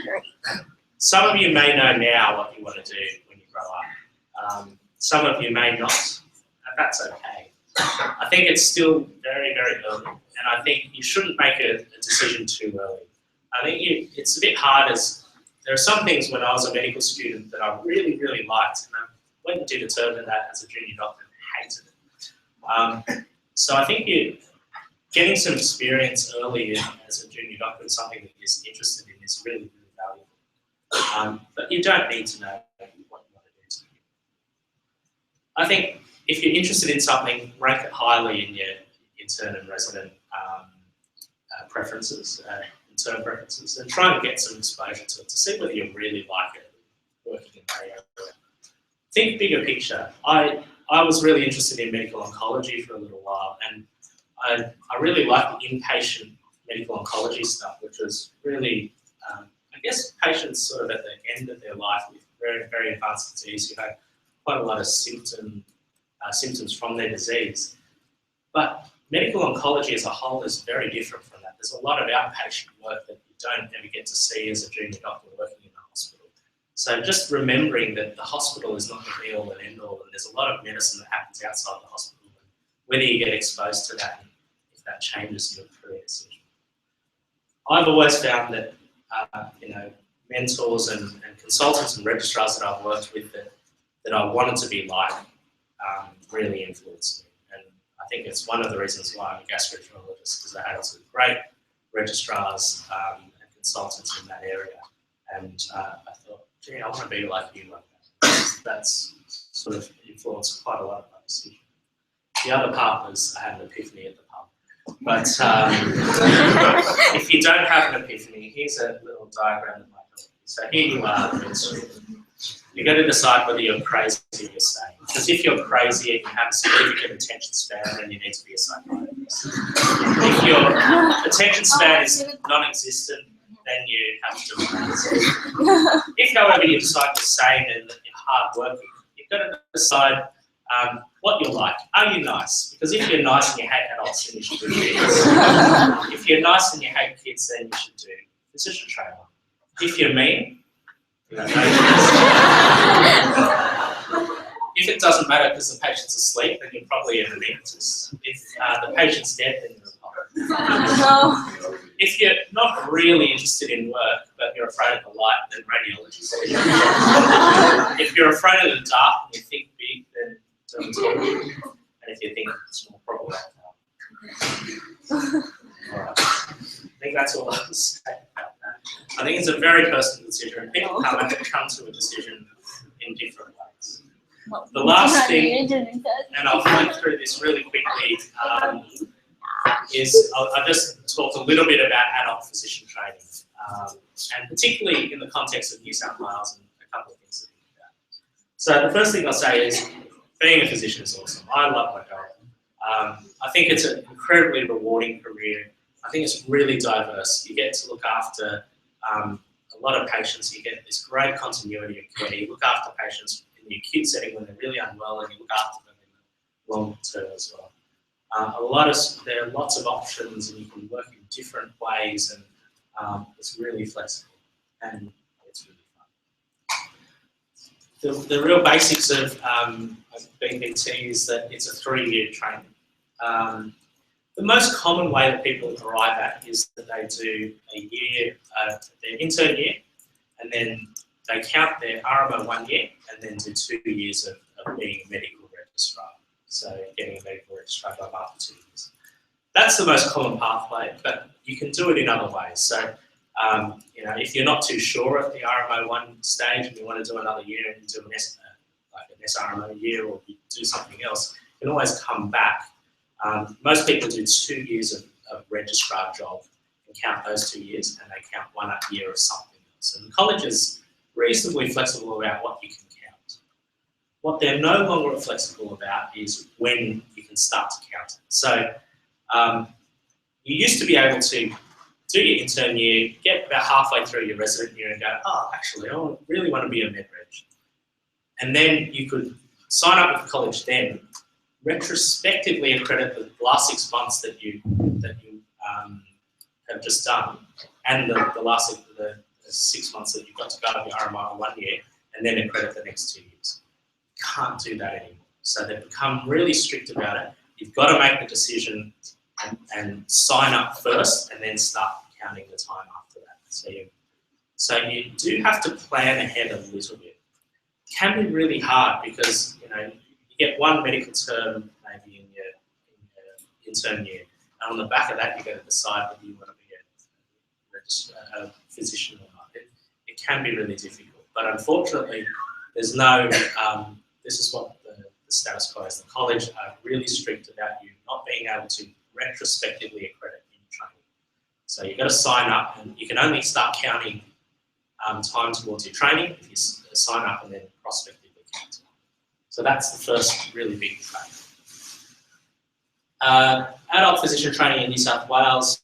Some of you may know now what you want to do when you grow up. Some of you may not, and that's okay. I think it's still very, very early, and I think you shouldn't make a decision too early. I think it's a bit hard as there are some things when I was a medical student that I really, really liked, and I went to determine that as a junior doctor and hated it. So I think getting some experience early as a junior doctor is something that you're interested in is really, really valuable. But you don't need to know what you want to do. I think if you're interested in something, rank it highly in your intern and resident preferences, intern preferences, and try and get some exposure to it to see whether you really like it working in that area. Think bigger picture. I was really interested in medical oncology for a little while, and I really liked the inpatient medical oncology stuff, which was really, I guess, patients sort of at the end of their life with very, very advanced disease who had quite a lot of symptoms from their disease. But medical oncology as a whole is very different from that. There's a lot of outpatient work that you don't ever get to see as a junior doctor working in the hospital. So just remembering that the hospital is not the be all and end all, and there's a lot of medicine that happens outside the hospital, and whether you get exposed to that and if that changes your career decision. I've always found that you know, mentors and consultants and registrars that I've worked with that I wanted to be like really influenced me. And I think it's one of the reasons why I'm a gastroenterologist, because I had some great registrars and consultants in that area. And I thought, gee, I want to be like you like that. That's sort of influenced quite a lot of my decision. The other part was I had an epiphany at the pub. But if you don't have an epiphany, here's a little diagram that might help you. So here you are. You've got to decide whether you're crazy or you're sane. Because if you're crazy and you have a significant attention span, then you need to be a psychiatrist. If your attention span is non-existent, then you have to do it. If, however, you decide you're sane and you're hard working. You've got to decide what you like. Are you nice? Because if you're nice and you hate adults, then you should do kids. If you're nice and you hate kids, then you should do physician training. If you're mean, you know, if it doesn't matter because the patient's asleep, then you're probably an anesthetist. If the patient's dead, then you're a pilot. If you're not really interested in work, but you're afraid of the light, then radiologist. If you're afraid of the dark and you think big, then dermatology. And if you think small, probably alright. I think that's all I can say about that. I think it's a very personal decision, and people come to a decision in different ways. The last thing, and I'll run through this really quickly, is I'll just talk a little bit about adult physician training, and particularly in the context of New South Wales and a couple of things to think about. So the first thing I'll say is being a physician is awesome. I love my job. I think it's an incredibly rewarding career. I think it's really diverse. You get to look after a lot of patients. You get this great continuity of care. You look after patients in the acute setting when they're really unwell, and you look after them in the long term as well. There are lots of options, and you can work in different ways, and it's really flexible, and it's really fun. The real basics of BPT is that it's a 3-year training. The most common way that people arrive at is that they do a year, their intern year, and then they count their RMO 1 year, and then do 2 years of being a medical registrar. So getting a medical registrar job after 2 years. That's the most common pathway, but you can do it in other ways. So, you know, if you're not too sure at the RMO 1 stage and you want to do another year and do an SRMO year, or you do something else, you can always come back. Most people do 2 years of registrar job and count those 2 years, and they count 1 year of something else. And the college is reasonably flexible about what you can count. What they're no longer flexible about is when you can start to count it. So you used to be able to do your intern year, get about halfway through your resident year and go, oh, actually, I really want to be a med reg. And then you could sign up with the college then, retrospectively accredit the last 6 months that you have just done, and the 6 months that you've got to go to your RMI 1 year, and then accredit the next 2 years. You can't do that anymore. So they've become really strict about it. You've got to make the decision and sign up first, and then start counting the time after that. So you do have to plan ahead a little bit. It can be really hard because you get one medical term maybe in your intern year, and on the back of that you've got to decide whether you want to be a physician or not. It can be really difficult, but unfortunately there's no, this is what the status quo is. The college are really strict about you not being able to retrospectively accredit in training. So you've got to sign up, and you can only start counting time towards your training if you sign up and then prospectively count. So that's the first really big training. Adult physician training in New South Wales,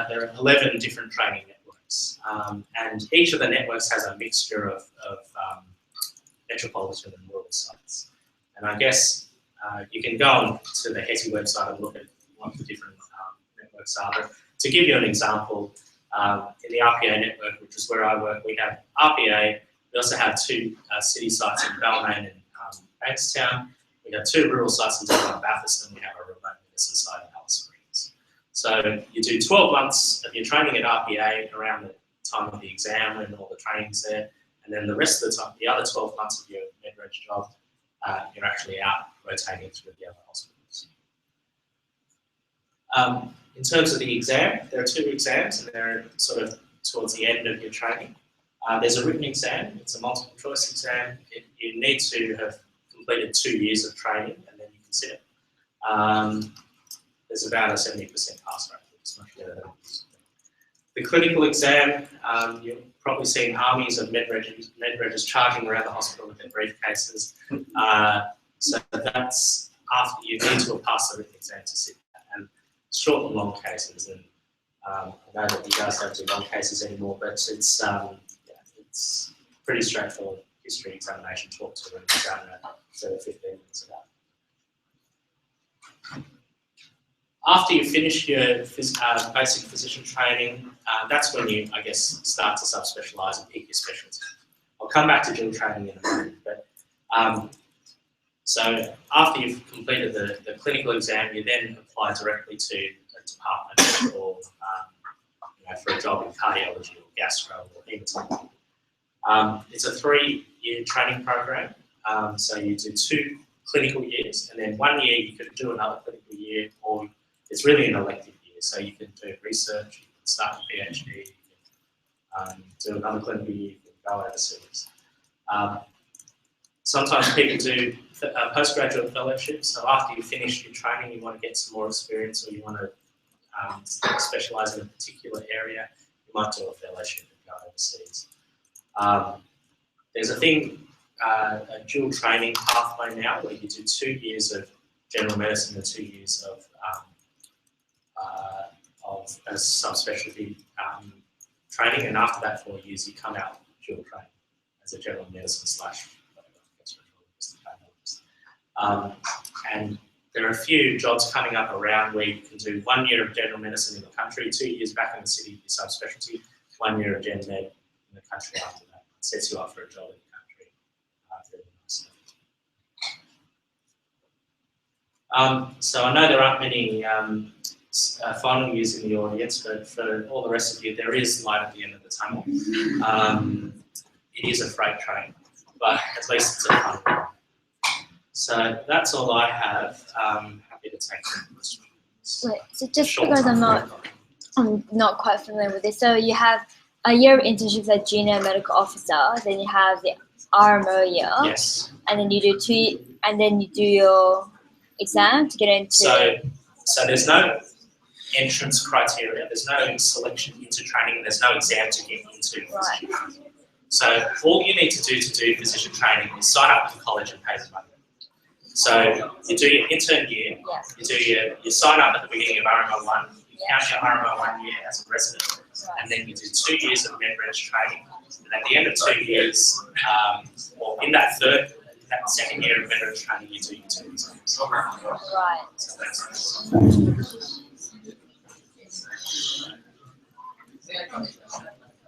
there are 11 different training networks, and each of the networks has a mixture of metropolitan and rural sites. And I guess you can go on to the HETI website and look at what the different networks are. But to give you an example, in the RPA network, which is where I work, we have RPA. We also have 2 city sites in Balmain and Bankstown. We have 2 rural sites in Devon and Bathurst, and we have a remote medicine site in Alice Springs. So you do 12 months of your training at RPA around the time of the exam and all the training's there, and then the rest of the time, the other 12 months of your med-reg job, you're actually out rotating through the other hospitals. In terms of the exam, there are 2 exams, and they're sort of towards the end of your training. There's a written exam. It's a multiple choice exam. You need to have completed 2 years of training, and then you can sit it. There's about a 70% pass rate. It's much better than the clinical exam. You've probably seen armies of med-reggers charging around the hospital with their briefcases. So that's after you need to have passed the written exam to sit that. And short and long cases, and I know that you guys don't do long cases anymore, but it's pretty straightforward. You history examination, talk to an examiner for 15 minutes about. After you finish your basic physician training, that's when you, I guess, start to subspecialise and pick your specialty. I'll come back to dual training in a moment, but so after you've completed the clinical exam, you then apply directly to a department or for a job in cardiology or gastro or haematology. It's a 3-year training program, so you do 2 clinical years, and then 1 year you could do another clinical year, or it's really an elective year, so you can do research, you can start your PhD, you can do another clinical year, you can go overseas. Sometimes people do postgraduate fellowships, so after you finish your training, you want to get some more experience, or you want to specialise in a particular area, you might do a fellowship and go overseas. There's a thing, a dual training pathway now, where you do 2 years of general medicine and 2 years of a subspecialty training, and after that 4 years, you come out dual training as a general medicine / and there are a few jobs coming up around where you can do 1 year of general medicine in the country, 2 years back in the city with your subspecialty, 1 year of gen med in the country after that. It sets you up for a job in the country. Very nice. So I know there aren't many final years in the audience, but for all the rest of you, there is light at the end of the tunnel. It is a freight train, but at least it's a fun one. So that's all I have. Happy to take some questions. Wait, so just because I'm not quite familiar with this, so you have a year of internships as junior medical officer, then you have the RMO year, Yes. and then you do 2, and then you do your exam to get into. So there's no entrance criteria. There's no selection into training. There's no exam to get into. Right. So all you need to do physician training is sign up to college and pay the money. So you do your intern year, you sign up at the beginning of RMO 1, you count your RMO 1 year as a resident, and then you do 2 years of med-reg training, and at the end of 2 years, or in that second year of med-reg training, you do your 2 exams. Right. So that's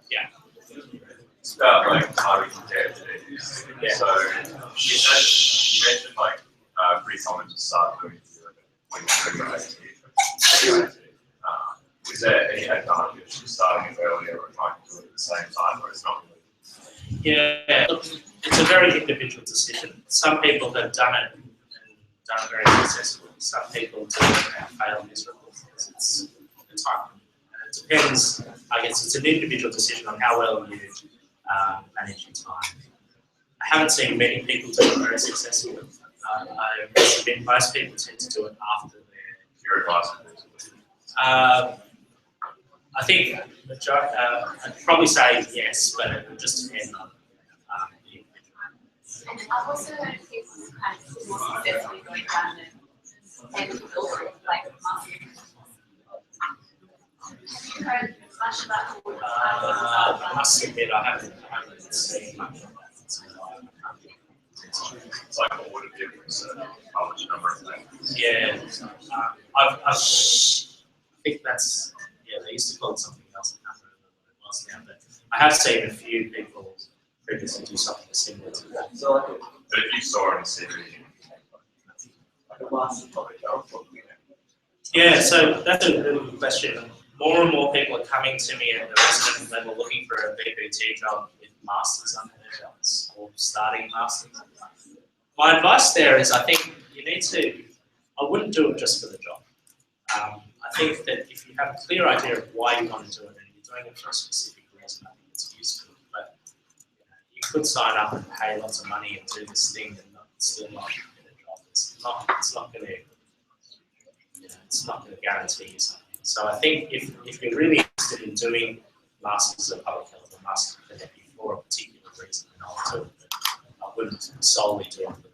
yeah. It's about like how we compare to these. Yeah. So you mentioned like pretty common to start doing when you're doing your AT. Is there any advantage to starting it earlier or trying to do it at the same time, or it's not really? Yeah, look, it's a very individual decision. Some people have done it and done it very successfully. Some people do it and fail miserably. It's the time. And it depends, I guess it's an individual decision on how well you manage your time. I haven't seen many people do it very successfully. I admit most people tend to do it after their Your advice? I think I'd probably say yes, but it would just depend on the individual. And I've also heard people kind of more successfully going down and also like masters. Have you heard much about I must admit I haven't seen much of that. It's like what would it be if it's a college number of things? Yeah, I think that's, they used to call it something else. I can't remember what it was now, but I have seen a few people previously do something similar to that. So like But if you saw it in CV, a master's probably don't put me Yeah, so that's a really good question. More and more people are coming to me at the resident level looking for a BPT job with masters under their belts or starting masters. My advice there is I think you need to, I wouldn't do it just for the job. I think that if you have a clear idea of why you want to do it and you're doing it for a specific reason, I think it's useful. But you could sign up and pay lots of money and do this thing and still not get a job. It's not going to, it's not going to guarantee you something. So I think if you're really interested in doing Masters of Public Health or Masters of Therapy for a particular reason, then I'll do it. But I wouldn't solely do it for the job.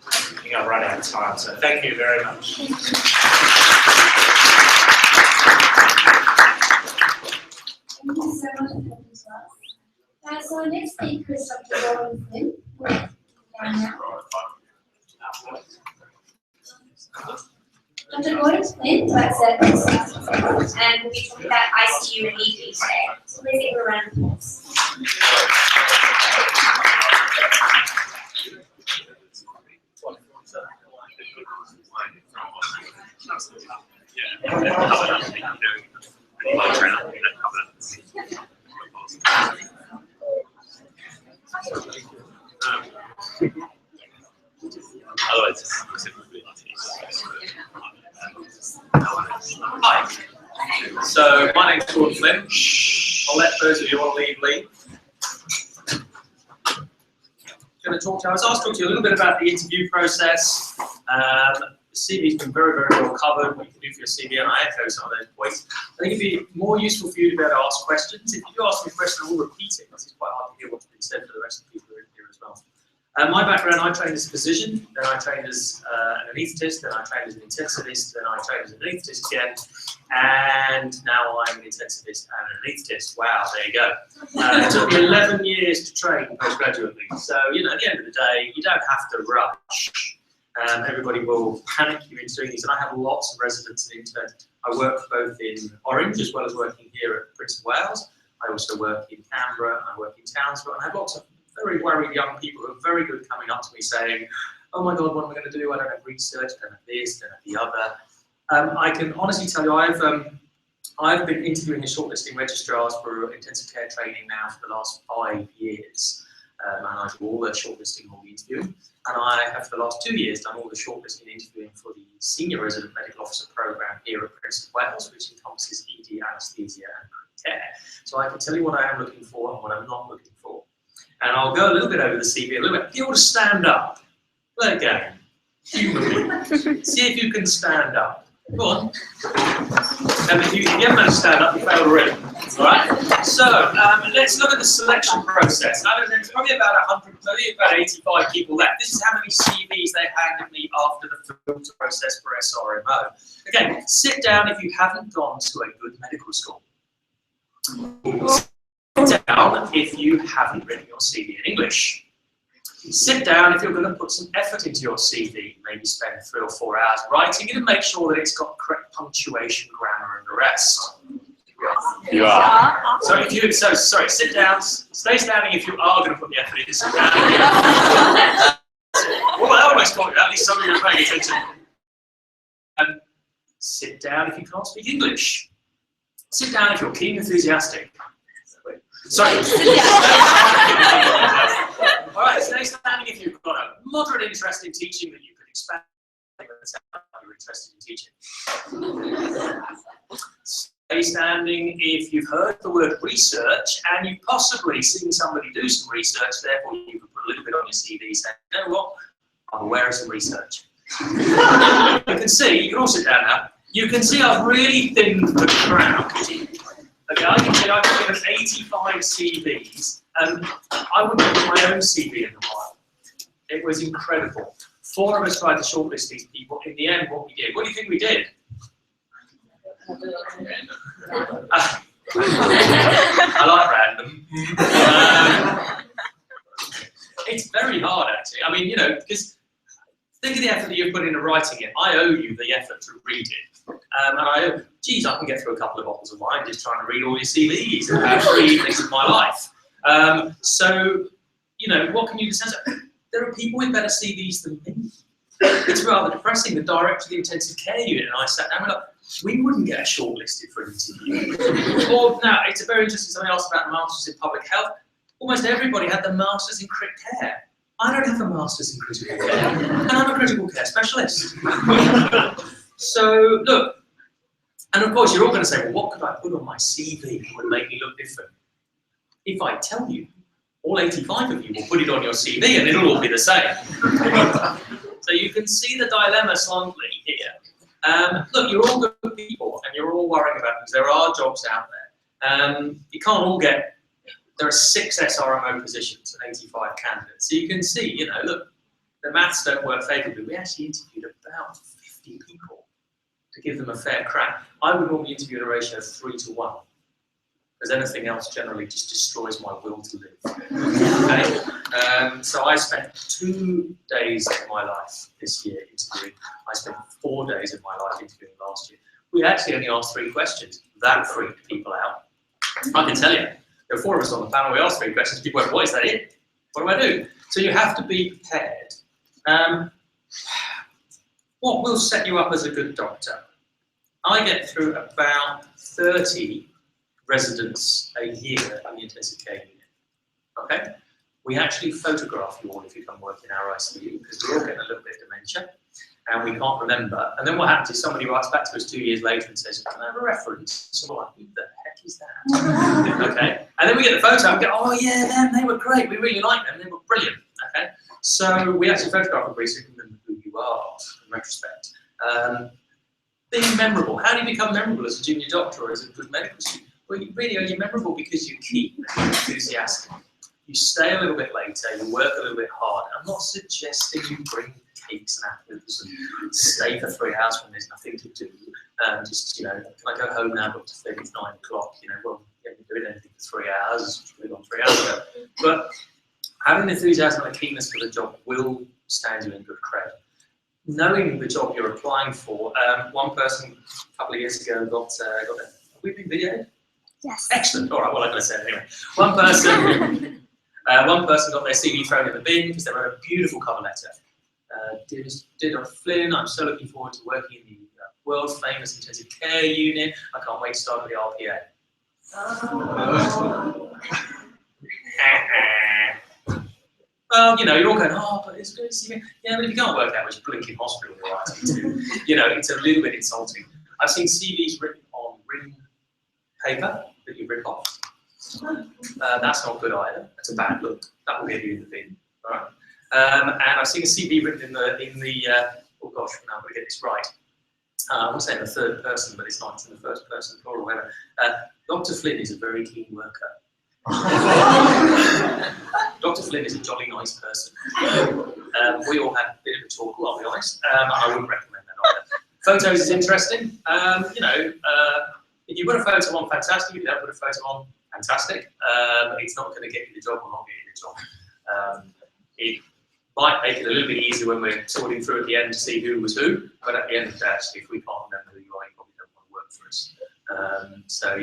I think I've run out of time, so thank you very much. Thank you so much for coming to us. So our next speaker is Dr. Gordon Flynn. Dr. Gordon Flynn works at UNSW and will be talking about ICU and ED today. So please give a round of applause. Hi. So my name's Gordon Flynn. I'll let those of you on leave. I was asked to talk to you a little bit about the interview process. The CV's been very, very well covered. What you can do for your CV, and I echo some of those points. I think it'd be more useful for you to be able to ask questions. If you do ask me a question, I will repeat it because it's quite hard to hear what's been said for the rest of the people who are in here as well. My background, I trained as a physician, then I trained as an anaesthetist, then I trained as an intensivist, then I trained as an anaesthetist again, and now I'm an intensivist and an anaesthetist. Wow, there you go. It took me 11 years to train postgraduately. So, you know, at the end of the day, you don't have to rush. Everybody will panic you into doing these, and I have lots of residents and interns. I work both in Orange as well as working here at Prince of Wales. I also work in Canberra, and I work in Townsville, and I have lots of very worried young people who are very good coming up to me saying, oh my God, what am I going to do? I don't have research, I don't have this, I don't have the other. I can honestly tell you, I've been interviewing and shortlisting registrars for intensive care training now for the last 5 years. And I do all the shortlisting and all the interviewing. And I have for the last 2 years done all the shortlisting and interviewing for the Senior Resident Medical Officer Programme here at Prince of Wales, which encompasses ED, anaesthesia and care. So I can tell you what I am looking for and what I'm not looking for. And I'll go a little bit over the CV a little bit. If you want to stand up, play a game. See if you can stand up. Go on. And if you haven't managed to stand up, you failed already. All right? So let's look at the selection process. Now, there's probably about 85 people left. This is how many CVs they handed me after the filter process for SRMO. Again, sit down if you haven't gone to a good medical school. Sit down if you haven't written your CV in English. Sit down if you're going to put some effort into your CV, maybe spend 3 or 4 hours writing it and make sure that it's got correct punctuation, grammar, and the rest. You are. So if you, sorry, sit down, stay standing if you are going to put the effort into sit down. Well, I almost got it, at least some of you are paying attention. And sit down if you can't speak English. Sit down if you're keen and enthusiastic. Sorry. All right, stay standing if you've got a moderate interest in teaching that you could expand. You're interested in teaching. Stay standing if you've heard the word research and you've possibly seen somebody do some research, therefore you can put a little bit on your CV saying, you know what, I'm aware of some research. You can see, you can all sit down now, you can see I've really thinned the crowd. Okay, I can see I've given 85 CVs, and I wouldn't put my own CV in the pile. It was incredible. 4 of us tried to shortlist these people. In the end, what do you think we did? I like random. It's very hard, actually. I mean, you know, because think of the effort that you've put into writing it. I owe you the effort to read it. And I can get through a couple of bottles of wine just trying to read all your CVs and have 3 things of my life. So, you know, what can you say? There are people with better CVs than me. It's rather depressing. The director of the intensive care unit and I sat down and went, we wouldn't get shortlisted for an interview. Or, now, it's a very interesting, something else about the Masters in Public Health. Almost everybody had the Masters in Crit Care. I don't have a Masters in Critical Care, and I'm a critical care specialist. So, look, and of course you're all going to say, well, what could I put on my CV that would make me look different? If I tell you, all 85 of you will put it on your CV and it'll all be the same. So you can see the dilemma slightly here. Look, you're all good people and you're all worrying about things. There are jobs out there. You can't all get, there are 6 SRMO positions and 85 candidates. So you can see, you know, look, the maths don't work favourably. We actually interviewed about 50 people to give them a fair crack. I would normally interview at a ratio of 3 to 1. because anything else generally just destroys my will to live. Okay? So I spent 2 days of my life this year interviewing. I spent 4 days of my life interviewing last year. We actually only asked 3 questions. That freaked people out. I can tell you, there were 4 of us on the panel. We asked 3 questions. People went, "What is that it? What do I do?" So you have to be prepared. What will set you up as a good doctor? I get through about 30 residents a year on the intensive care unit. Okay? We actually photograph you all if you come work in our ICU, because we're all getting a little bit of dementia and we can't remember. And then what happens is somebody writes back to us 2 years later and says, "Can I have a reference?" So we're like, "Who the heck is that?" Okay? And then we get the photo and go, "Oh yeah, them, they were great. We really liked them. They were brilliant." Okay? So we actually photograph them so you can remember who you are in retrospect. Being memorable. How do you become memorable as a junior doctor or as a good medical student? Well, you really are memorable because you're keen and you're enthusiastic. You stay a little bit later, you work a little bit hard. I'm not suggesting you bring cakes and apples and stay for 3 hours when there's nothing to do. Just, can I go home now, Dr. Flynn, it's 9 o'clock, well, you haven't been doing anything for 3 hours, we've gone 3 hours ago. But having enthusiasm and a keenness for the job will stand you in good credit. Knowing the job you're applying for, one person a couple of years ago got have we been videoed? Yes. Excellent. All right. Well, I'm going to say it anyway. One person got their CV thrown in the bin because they wrote a beautiful cover letter. Dear Dr. Flynn, I'm so looking forward to working in the world famous intensive care unit. I can't wait to start with the RPA. Well, you're all going, "Oh, but it's good to see me." Yeah, but if you can't work out which blinking hospital you're writing to, it's a little bit insulting. I've seen CVs written on ring paper that you rip off. That's not good either. That's a bad look. That will get you in the bin. All right. And I've seen a CV written in the oh gosh, now I'm going to get this right. I would say in the third person, but it's not. It's in the first person plural or whatever. Dr. Flynn is a very keen worker. Dr. Flynn is a jolly nice person. We all had a bit of a talk, I'll be honest. I wouldn't recommend that either. Photos is interesting. If you put a photo on, fantastic. If you don't put a photo on, fantastic. It's not going to get you the job or not get you the job. It might make it a little bit easier when we're sorting through at the end to see who was who, but at the end of the day, actually, if we can't remember who you are, you probably don't want to work for us. So,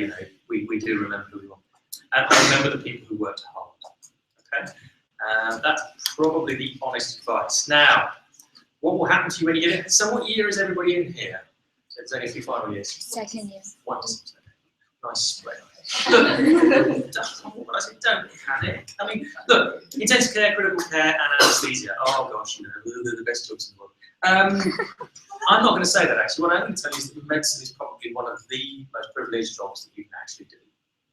we do remember who we want. And I remember the people who worked hard. Okay? That's probably the honest advice. Now, what will happen to you when you get in? So what year is everybody in here? So it's only a few final years. Second year. Once. Nice split. Look, when I say don't panic, I mean, look, intensive care, critical care, and anaesthesia. Oh gosh, they're the best jobs in the world. I'm not going to say that actually. What I'm going to tell you is that medicine is probably one of the most privileged jobs that you can actually do.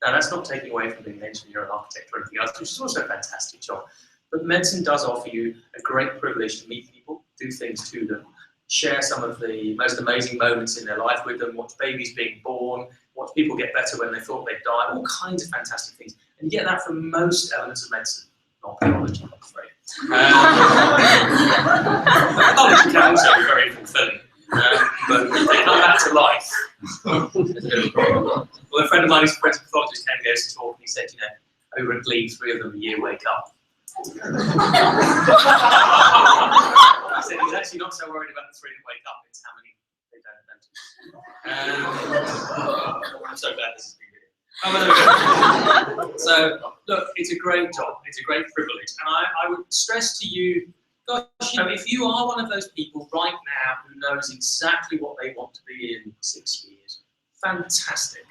Now, that's not taking away from being an engineer or an architect or anything else, which is also a fantastic job. But medicine does offer you a great privilege to meet people, do things to them, share some of the most amazing moments in their life with them, watch babies being born, watch people get better when they thought they'd die, all kinds of fantastic things. And you get that from most elements of medicine, not biology, I'm afraid. Biology can also be very fulfilling, but they come back to life. Well, a friend of mine who's a forensic pathologist came and gave us a talk, and he said, over at Glee, 3 of them a year wake up. He said he's actually not so worried about the 3 that wake up, it's how many they don't notice. I'm so glad this has been video. So, look, it's a great job, it's a great privilege, and I would stress to you, gosh, if you are one of those people right now who knows exactly what they want to be in 6 years, fantastic.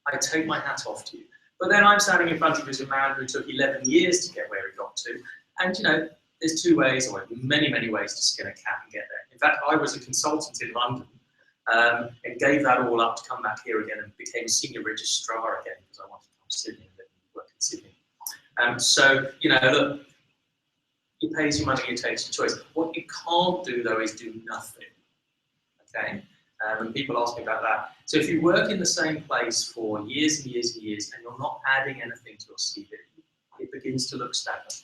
I take my hat off to you. But then I'm standing in front of you as a man who took 11 years to get where he got to. And, there's 2 ways, or many, many ways to skin a cat and get there. In fact, I was a consultant in London and gave that all up to come back here again and became a senior registrar again because I wanted to come to Sydney and work in Sydney. So, look, you pay your money, you take your choice. What you can't do, though, is do nothing. Okay? And people ask me about that. So if you work in the same place for years and years and years and you're not adding anything to your CV, it begins to look stagnant.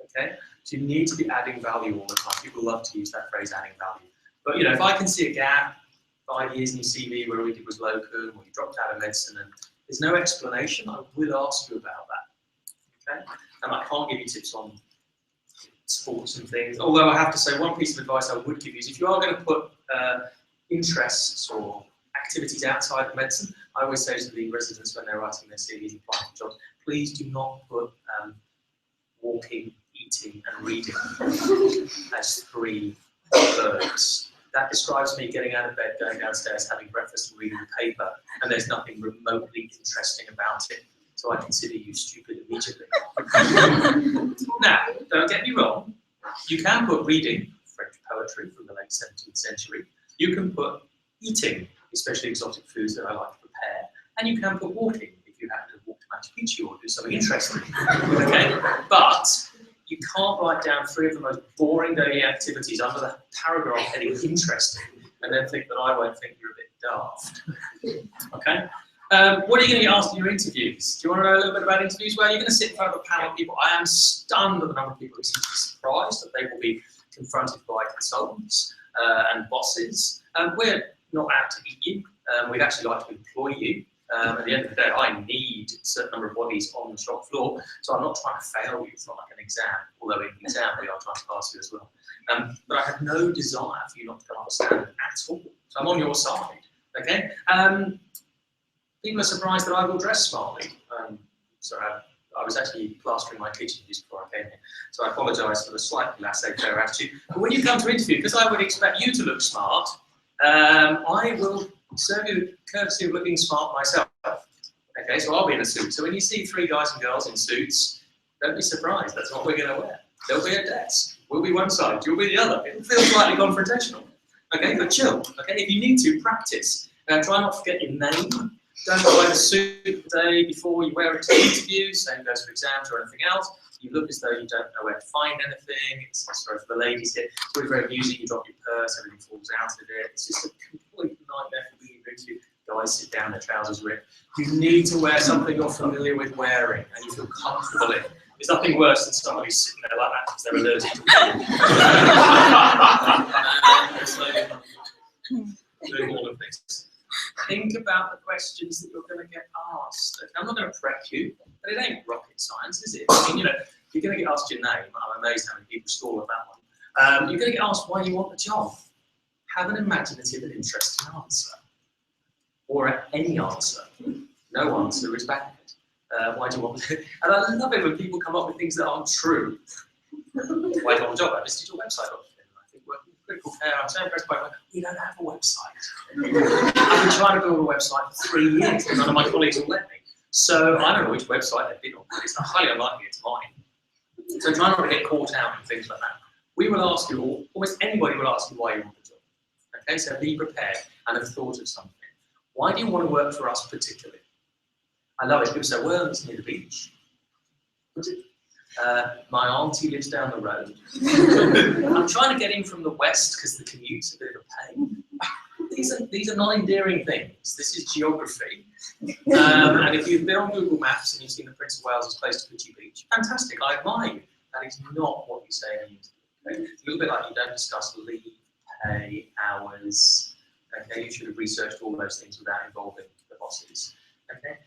Okay? So you need to be adding value all the time. People love to use that phrase, adding value. But if I can see a gap, 5 years in your CV where all you did was locum, or you dropped out of medicine and there's no explanation, I will ask you about that. Okay? And I can't give you tips on sports and things. Although I have to say, one piece of advice I would give you is if you are going to put interests or activities outside of medicine, I always say to the residents when they're writing their CVs and applying for jobs, please do not put walking, eating and reading as 3 words. That describes me getting out of bed, going downstairs, having breakfast and reading the paper, and there's nothing remotely interesting about it. So I consider you stupid immediately. Now, don't get me wrong, you can put reading, French poetry from the late 17th century, you can put eating, especially exotic foods that I like to prepare, and you can put walking if you happen to walk to Machu Picchu or do something interesting. Okay? But you can't write down 3 of the most boring daily activities under the paragraph heading interesting and then think that I won't think you're a bit daft. Okay? What are you going to get asked in your interviews? Do you want to know a little bit about interviews? Well, you're going to sit in front of a panel of people. I am stunned at the number of people who seem to be surprised that they will be confronted by consultants and bosses. We're not out to eat you. We'd actually like to employ you. At the end of the day, I need a certain number of bodies on the shop floor, so I'm not trying to fail you. It's not like an exam, although in the exam we are trying to pass you as well. But I have no desire for you not to come up with standard at all. So I'm on your side. Okay? People are surprised that I will dress smartly. So I was actually plastering my kitchen just before I came here, so I apologise for the slightly laissez-faire attitude. But when you come to interview, because I would expect you to look smart, I will serve you the courtesy of looking smart myself. Okay, so I'll be in a suit. So when you see 3 guys and girls in suits, don't be surprised. That's what we're going to wear. There'll be a desk. We'll be one side. You'll be the other. It'll feel slightly confrontational. Okay, but chill. Okay, if you need to, practice. Try not to forget your name. Don't wear the suit the day before you wear it to interviews. Same goes for exams or anything else. You look as though you don't know where to find anything. It's sorry for the ladies here. It's really very amusing. You drop your purse, everything falls out of it. It's just a complete nightmare for being into. Guys sit down, their trousers ripped. You need to wear something you're familiar with wearing and you feel comfortable in. There's nothing worse than somebody sitting there like that because they're allergic to doing all of this. Think about the questions that you're going to get asked. I'm not going to prep you, but it ain't rocket science, is it? I mean, you're going to get asked your name. I'm amazed how many people score with that one. You're going to get asked why you want the job. Have an imaginative and interesting answer. Or any answer. No answer is bad. Why do you want it? And I love it when people come up with things that aren't true. Why do you want a job? I visited your website. I think working with critical care, I'm so impressed by it. We don't have a website. I've been trying to build a website for 3 years and none of my colleagues will let me. So I don't know which website they've been on, but it's highly unlikely it's mine. So try not to get caught out in things like that. We will ask you, or almost anybody will ask you why you want the job. Okay, so be prepared and have thought of something. Why do you want to work for us particularly? I love it. People say, well, it's near the beach. My auntie lives down the road. I'm trying to get in from the west because the commute's a bit of a pain. These are not endearing things. This is geography. And if you've been on Google Maps and you've seen the Prince of Wales is close to Fiji Beach, fantastic, I admire you. That is not what you say in the interview. Okay? It's a little bit like you don't discuss leave, pay, hours. Okay, you should have researched all those things without involving the bosses. Okay,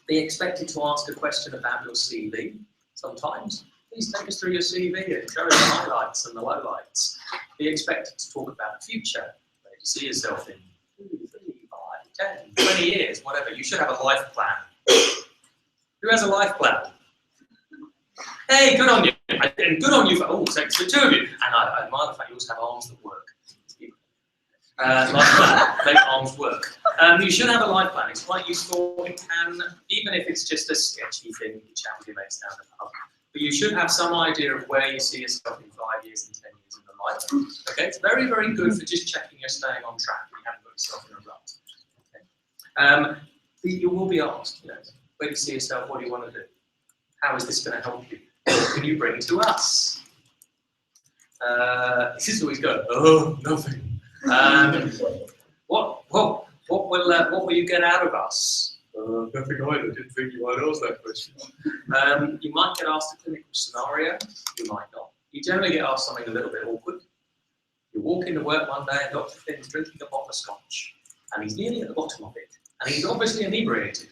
be expected to ask a question about your CV sometimes. Please take us through your CV and show us the highlights and the lowlights. Be expected to talk about the future. Where do you see yourself in 2, 3, 5, 10, 20 years, whatever. You should have a life plan. Who has a life plan? Hey, good on you. And good on you for, so it's the 2 of you. And I admire the fact you also have arms that work. Life plan, make arms work. You should have a life plan. It's quite useful. It can, even if it's just a sketchy thing you chat with your mates down the pub. But you should have some idea of where you see yourself in 5 years and 10 years in the life. Okay, it's very, very good for just checking you're staying on track and you haven't got yourself in a rut. Okay. You will be asked, where do you see yourself? What do you want to do? How is this going to help you? What can you bring to us? This is always going, oh, nothing. What will you get out of us? Nothing either. Didn't think you might ask that question. You might get asked a clinical scenario. You might not. You generally get asked something a little bit awkward. You walk into work one day and Dr. Finn's drinking a bottle of scotch, and he's nearly at the bottom of it. and he's obviously inebriated.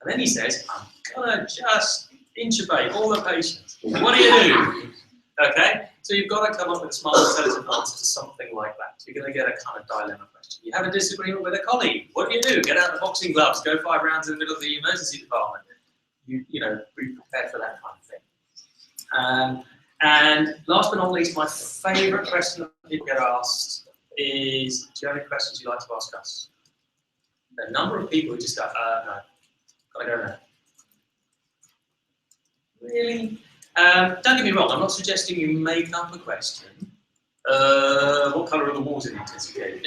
And then he says, I'm gonna just intubate all the patients. What do you do? Okay, so you've got to come up with a smart, intelligent answer to something like that. So you're going to get a kind of dilemma question. You have a disagreement with a colleague. What do? Get out the boxing gloves, go 5 rounds in the middle of the emergency department. You know, be prepared for that kind of thing. And last but not least, my favourite question that people get asked is, do you have any questions you'd like to ask us? A number of people who just go, no, gotta go now. Really? Don't get me wrong, I'm not suggesting you make up a question. What colour are the walls in the intensive care?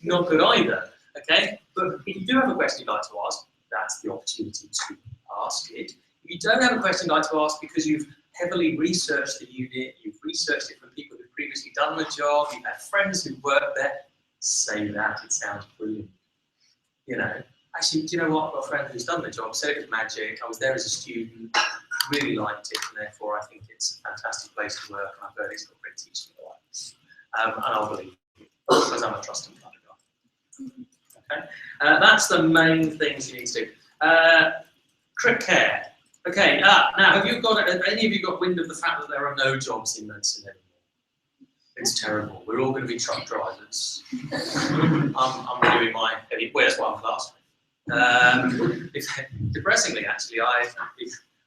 Not good either, okay? But if you do have a question you'd like to ask, that's the opportunity to ask it. If you don't have a question you'd like to ask because you've heavily researched the unit, you've researched it from people who've previously done the job, you've had friends who've worked there, say that, it sounds brilliant. You know, actually, do you know what? I've got a friend who's done the job, said it was magic, I was there as a student, really liked it, and therefore I think it's a fantastic place to work, and I've heard it's got great teaching and I'll believe you, because I'm a trusting kind of guy. Okay, that's the main things you need to do. Crit care. Okay, now have any of you got wind of the fact that there are no jobs in medicine anymore? It's terrible. We're all going to be truck drivers. I'm doing my heavy. Well, that's what I'm classing. Depressingly, actually,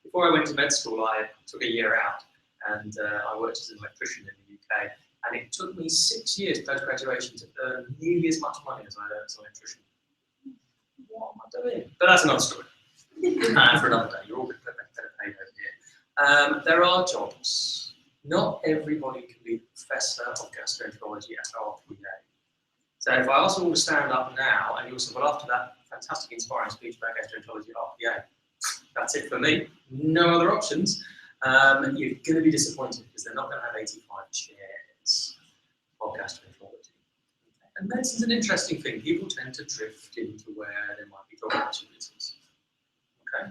before I went to med school, I took a year out and I worked as an electrician in the UK. And it took me 6 years post-graduation to earn nearly as much money as I earned as an electrician. What am I doing? But that's another story. For another day. You're all better paid over here. There are jobs. Not everybody can be professor of gastroenterology at RPA. So if I ask you all to stand up now, and you'll say, well, after that fantastic, inspiring speech about gastroenterology at RPA, that's it for me. No other options. You're going to be disappointed because they're not going to have 85 chairs of gastroenterology. And medicine's an interesting thing. People tend to drift into where there might be job opportunities. Okay.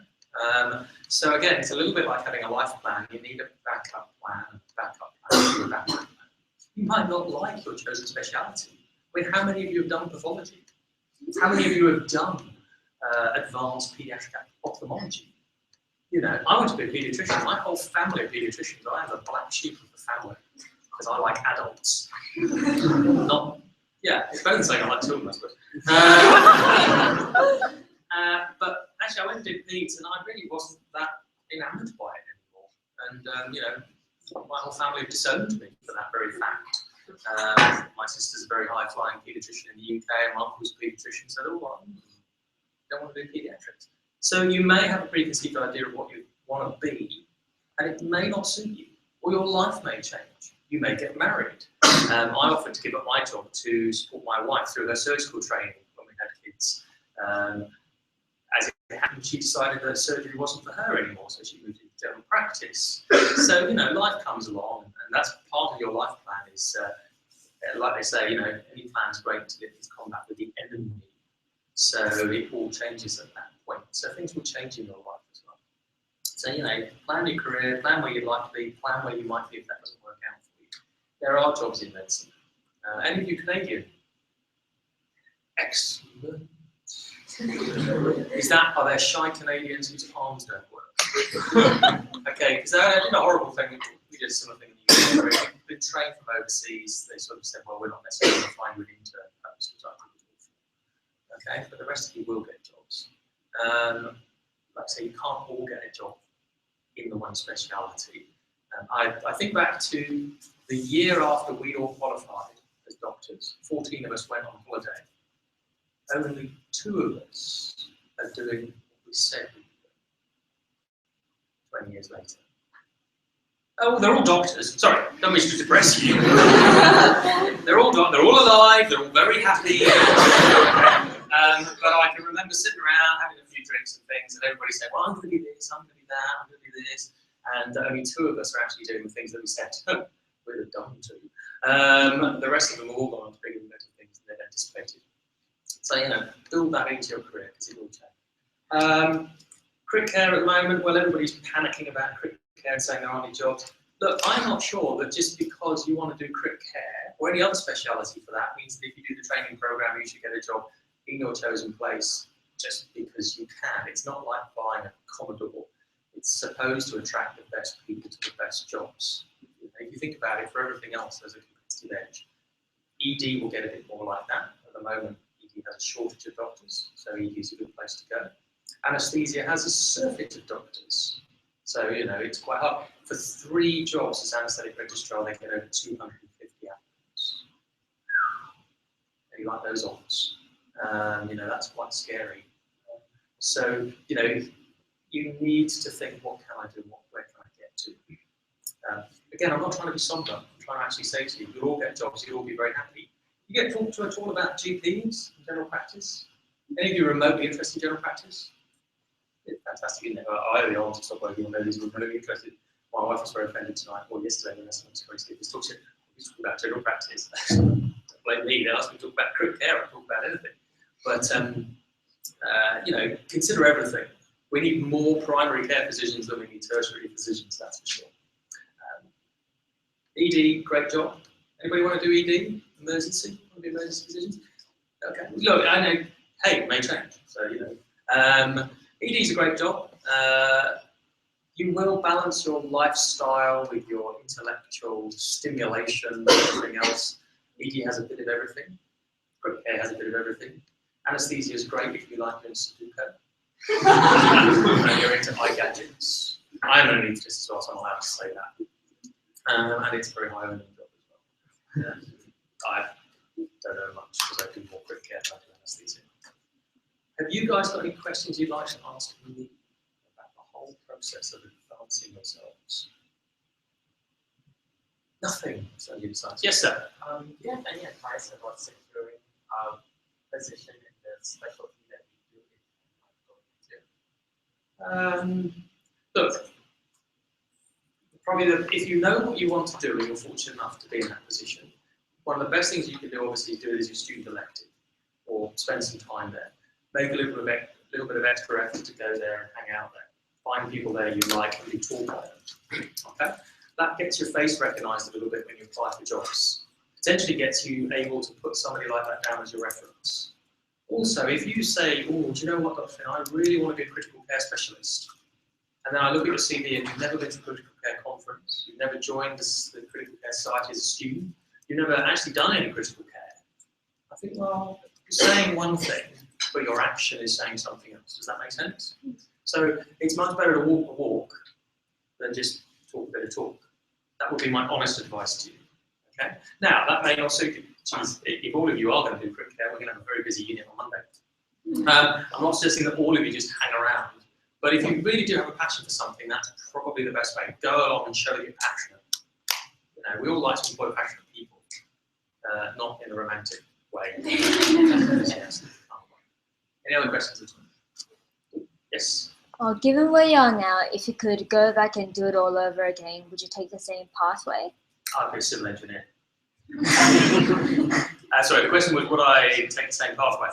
So again, it's a little bit like having a life plan. You need a backup plan, backup plan, backup plan. You might not like your chosen speciality. I mean, how many of you have done pathology? How many of you have done advanced pediatric ophthalmology? You know, I want to be a pediatrician. My whole family are pediatricians. I am the black sheep of the family because I like adults. It's better than saying I like children, I suppose. But actually, I went and did peds, and I really wasn't that enamoured by it anymore. And you know, my whole family have disowned me for that very fact. My sister's a very high-flying paediatrician in the UK, and my uncle's a paediatrician, so they're all like, don't want to do paediatrics. So you may have a preconceived idea of what you want to be, and it may not suit you, or your life may change. You may get married. I offered to give up my job to support my wife through her surgical training when we had kids. As it happened, she decided that surgery wasn't for her anymore, so she moved into general practice. So, you know, life comes along, and that's part of your life plan is, like they say, you know, any plan's great until it is combat with the enemy. So it all changes at that point. So things will change in your life as well. So, you know, plan your career, plan where you'd like to be, plan where you might be if that doesn't work out for you. There are jobs in medicine. Any of you Canadian? Excellent. Are there shy Canadians whose arms don't work? Okay, because I did a horrible thing. We did a similar thing in the UK. We've been trained from overseas. They sort of said, well, we're not necessarily going to find you an intern post, which I think is awful. Okay, but the rest of you will get jobs. Like I say, you can't all get a job in the one speciality. I think back to the year after we'd all qualified as doctors, 14 of us went on holiday. Only 2 of us are doing what we said we would do 20 years later. Oh, they're all doctors. Sorry, don't wish to depress you. They're all alive, they're all very happy. But I can remember sitting around having a few drinks and things, and everybody said, well, I'm going to do this, I'm going to do that, I'm going to do this. And only 2 of us are actually doing the things that we said we'd have done to. The rest of them have all gone on to bigger and better things than they'd anticipated. So, you know, build that into your career because it will change. Crit care at the moment, well, everybody's panicking about crit care and saying there aren't any jobs. Look, I'm not sure that just because you want to do crit care or any other speciality for that means that if you do the training program, you should get a job in your chosen place just because you can. It's not like buying a Commodore. It's supposed to attract the best people to the best jobs. If you think about it, for everything else, there's a competitive edge. ED will get a bit more like that. At the moment, ED has a shortage of doctors, so ED is a good place to go. Anaesthesia has a surfeit of doctors. So, it's quite hard. For 3 jobs as anaesthetic registrar, they get over 250 applicants. You like those odds? That's quite scary. So, you need to think, what can I do? Where can I get to? Again, I'm not trying to be somber. I'm trying to actually say to you, you'll all get jobs, you'll all be very happy. You get talked to at all about GPs and general practice? Any of you remotely interested in general practice? It's fantastic, isn't it? I owe the answer to stop working on those who are remotely interested. My wife was very offended tonight, or yesterday, when someone was going to this talk to talking about general practice. Don't blame me, they asked me to talk about crit care, I talk about anything. But, consider everything. We need more primary care physicians than we need tertiary physicians, that's for sure. ED, great job. Anybody want to do ED? Emergency? Want to be emergency physicians? Okay. Look, I know, hey, it may change. So, ED is a great job. You will balance your lifestyle with your intellectual stimulation and everything else. ED has a bit of everything. Crit care has a bit of everything. Anaesthesia is great if you like doing Sudoku. And you're into eye gadgets. I'm an anaesthetist as well, so I'm allowed to say that. And it's a very high earning job as well. I don't know much because I do more crit care than I do anaesthesia. Have you guys got any questions you'd like to ask me about the whole process of advancing yourselves? Nothing. So you decide. Yes, sir. Do you have any advice about securing a position in the specialty that you do? Look, probably if you know what you want to do and you're fortunate enough to be in that position, one of the best things you can do, obviously, is do it as your student elective or spend some time there. Make a little bit of extra effort to go there and hang out there. Find people there you like and you talk to them. Okay? That gets your face recognised a little bit when you apply for jobs. Potentially gets you able to put somebody like that down as your reference. Also, if you say, oh, do you know what, Dr. Finn, I really want to be a critical care specialist. And then I look at your CV and you've never been to a critical care conference, you've never joined the Critical Care Society as a student, you've never actually done any critical care. I think, well, you're saying one thing, but your action is saying something else. Does that make sense? So it's much better to walk the walk than just talk a bit of talk. That would be my honest advice to you. Okay? Now, that may not suit you. Geez, if all of you are going to do critical care, we're going to have a very busy unit on Monday. I'm not suggesting that all of you just hang around. But if you really do have a passion for something, that's probably the best way. Go along and show that you're passionate. We all like to employ passionate people, not in a romantic way. Yes. Any other questions at all? Yes? Well, given where you are now, if you could go back and do it all over again, would you take the same pathway? I'd be a civil engineer. Sorry, the question was, would I take the same pathway?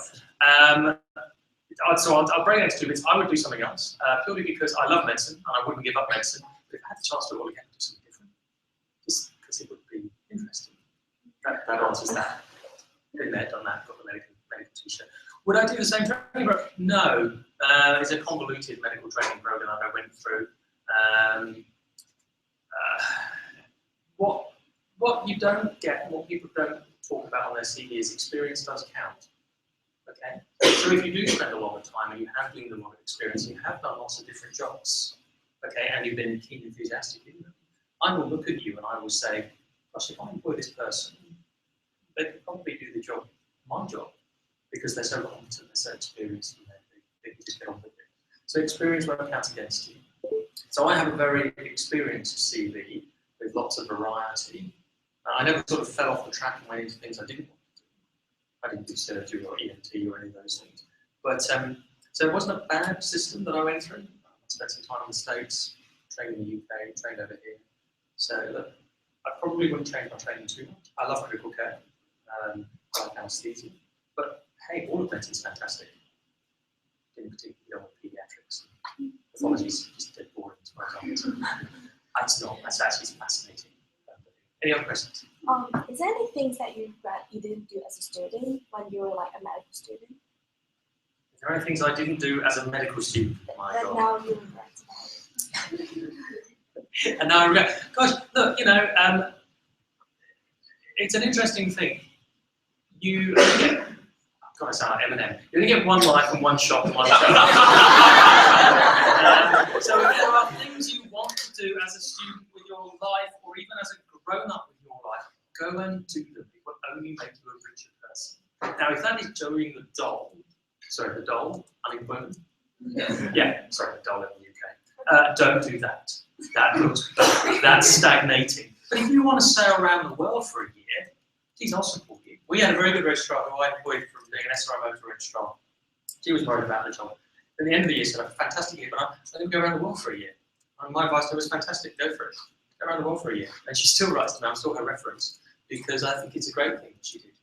So I'll break it into 2 bits. I would do something else, purely because I love medicine and I wouldn't give up medicine. But if I had the chance to do it all again, do something different, just because it would be interesting. That answers that. Been there, done that, got the medical t-shirt. Would I do the same training program? No. It's a convoluted medical training program that I went through. What you don't get, what people don't talk about on their CV is experience does count. Okay? So if you do spend a lot of time and you have gained a lot of experience and you have done lots of different jobs, okay, and you've been keen, enthusiastic, I will look at you and I will say, gosh, if I employ this person, they could probably do the job, my job, because they're so competent, they're so experienced, and they can just get on with it. So experience won't count against you. So I have a very experienced CV with lots of variety. I never sort of fell off the track and went into things I didn't want to do. I didn't do surgery or ENT or any of those things. But so it wasn't a bad system that I went through. I spent some time in the States, trained in the UK, trained over here. So look, I probably wouldn't change my training too much. I love critical care. I like anaesthesia. But hey, all of medicine is fantastic. In particular, with paediatrics. Pathology is just dead boring as far as I'm concerned. It's not. That's actually fascinating. Any other questions? Is there any things that you didn't do as a student when you were like a medical student? There are things I didn't do as a medical student. My But God. now you regret it. And now I regret. Gosh, look, it's an interesting thing. You only get, God, I sound like Eminem. You only get one life and one shot and one shot. So if there are things you want to do as a student with your life, or even as a grown-up with your life, go and do them. It will only make you a richer person. Now, if that is doing the dole, unemployment. Yeah, sorry, the dole in the UK. Don't do that. That's stagnating. But if you want to sail around the world for a year, geez, I'll support you. We had a very good registrar who I employed from being an SRMO to registrar. She was worried about the job. At the end of the year, she said, a fantastic year, but I'm going to go around the world for a year. And my advice to her was fantastic, go for it. Go around the world for a year. And she still writes to me, I'm still her reference, because I think it's a great thing she did.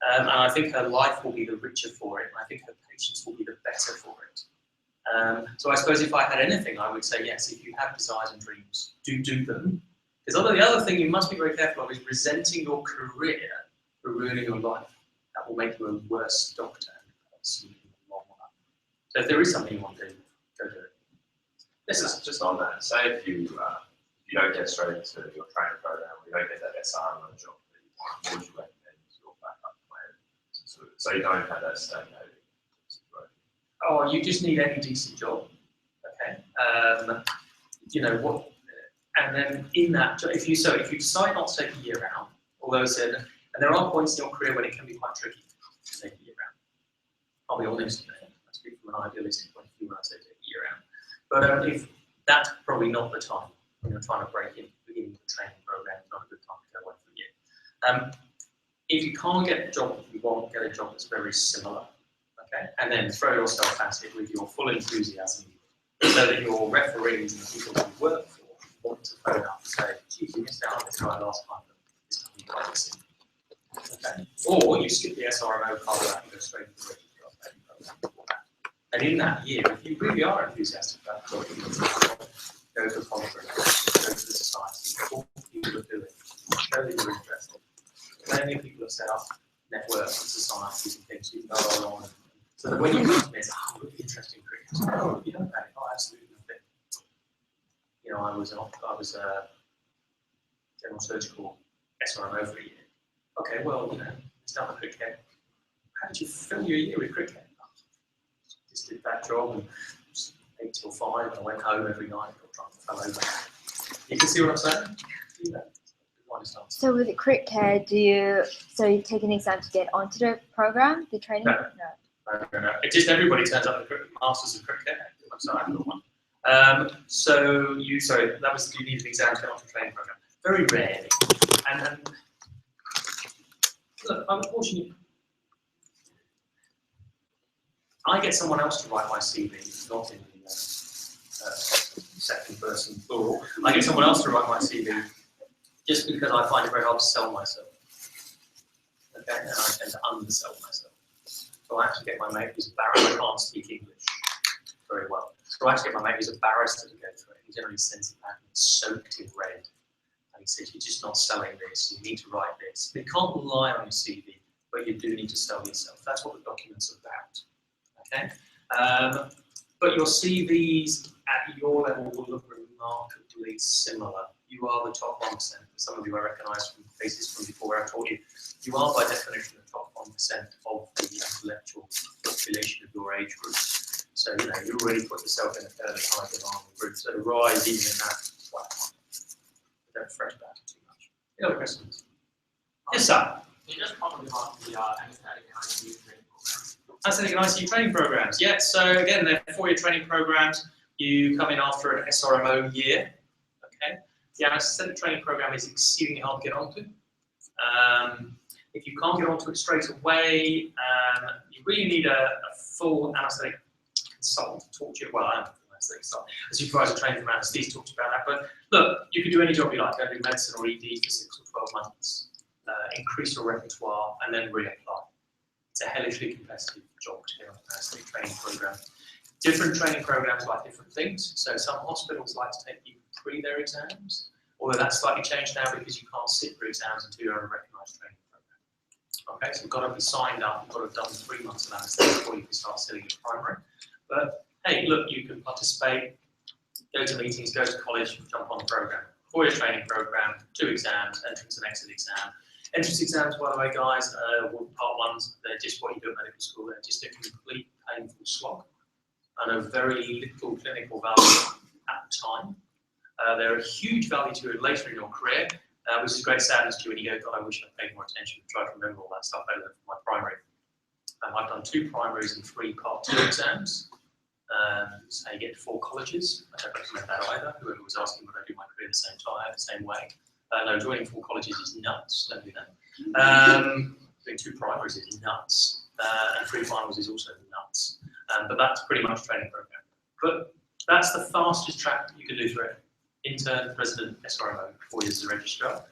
And I think her life will be the richer for it. I think her patience will be the better for it. So I suppose if I had anything, I would say, yes, if you have desires and dreams, do them. Because the other thing you must be very careful of is resenting your career for ruining your life. That will make you a worse doctor and person in the long run. So if there is something you want to do, go do it. This is just on that. Say if you don't get straight into your training program, or you don't get that SRMO job that you want, what would you recommend as your backup plan? So you don't have that stagnating. Oh, you just need any decent job. Okay. And then in that job, if you decide not to take a year out, although and there are points in your career when it can be quite tricky to take a year out. I'll be honest, I speak from an idealistic point of view when I say take a year out. But if that's probably not the time when you're trying to break in, beginning of the training program, it's not a good time to go away for a year. If you can't get a job that you want, get a job that's very similar. Okay, and then throw yourself at it with your full enthusiasm, so that your referees and the people you work for want to phone up and say, geez, you missed out on this guy last time, but this time you can't miss him. Okay, or you skip the SRMO part of that and go straight to the registrar program. And in that year, if you really are enthusiastic about the job, you go to the conference, go to the society, talk to people who are doing it, show that you're interested. Many people have set up networks and societies and things you can go along. So that when you come to me, it's really interesting career. Oh, you know that? Oh, absolutely nothing. I was a general surgical SRMO for a year. Okay, well, it's done with cricket. How did you fill your year with cricket? Just did that job and 8 till 5, and I went home every night and got drunk and fell over. You can see what I'm saying? Do that. So with the crit care, you take an exam to get onto the program, the training? No. It's just everybody turns up the Masters of Cricket. I'm sorry, I've got one. You need an exam to get onto the training program. Very rarely. And look, I'm fortunate. I get someone else to write my CV, not in the second person plural. I get someone else to write my CV just because I find it very hard to sell myself. Okay, and I tend to undersell myself. So I actually get my mate who's a barrister. I can't speak English very well. So I actually get my mate who's a barrister to go through it. He generally sends it back and it's soaked in red. And he says, you're just not selling this, you need to write this. You can't lie on your CV, but you do need to sell yourself. That's what the document's about. Okay? But your CVs at your level will look remarkably similar. You are the top 1%. Some of you I recognise from faces from before I told you. You are by definition the top 1% of the intellectual population of your age group. So you already put yourself in a fairly high demand group. So to rise even in that, well, don't fret about it too much. Any other questions? Yes, sir. Can you just talk about the anesthetic and ICU training programs? Anesthetic and ICU training programs. Yeah. So again, they're 4-year training programs. You come in after an SRMO year. Okay. The anesthetic training program is exceedingly hard to get onto. If you can't get onto it straight away, you really need a full anesthetic consultant to talk to you. Well, I am a full anesthetic consultant. A supervisor training from anaesthesia talks about that. But look, you can do any job you like. Go do medicine or ED for 6 or 12 months. Increase your repertoire and then reapply. It's a hellishly competitive job to get on an anesthetic training program. Different training programs like different things. So some hospitals like to take people through their exams, although that's slightly changed now because you can't sit for exams until you're on a recognised training program. Okay, so you've got to be signed up, you've got to have done 3 months of anaesthetic before you can start studying at primary. But hey, look, you can participate, go to meetings, go to college, jump on the program. 4-year training program, 2 exams, entrance and exit exam. Entrance exams, by the way, guys, part ones, they're just what you do at medical school. They're just a complete painful slog and of very little clinical value at the time. They're a huge value to you later in your career, which is great sadness to you when you go, God, I wish I'd paid more attention and tried to remember all that stuff I learned from my primary. I've done 2 primaries and 3 part 2 exams. So you get 4 colleges. I don't recommend that either. Whoever was asking would I do my career the same time, the same way. No, joining 4 colleges is nuts. Don't do that. Doing 2 primaries is nuts. And 3 finals is also nuts. But that's pretty much a training program. But that's the fastest track you can do through it. Intern, resident, SRMO, 4 years as a registrar.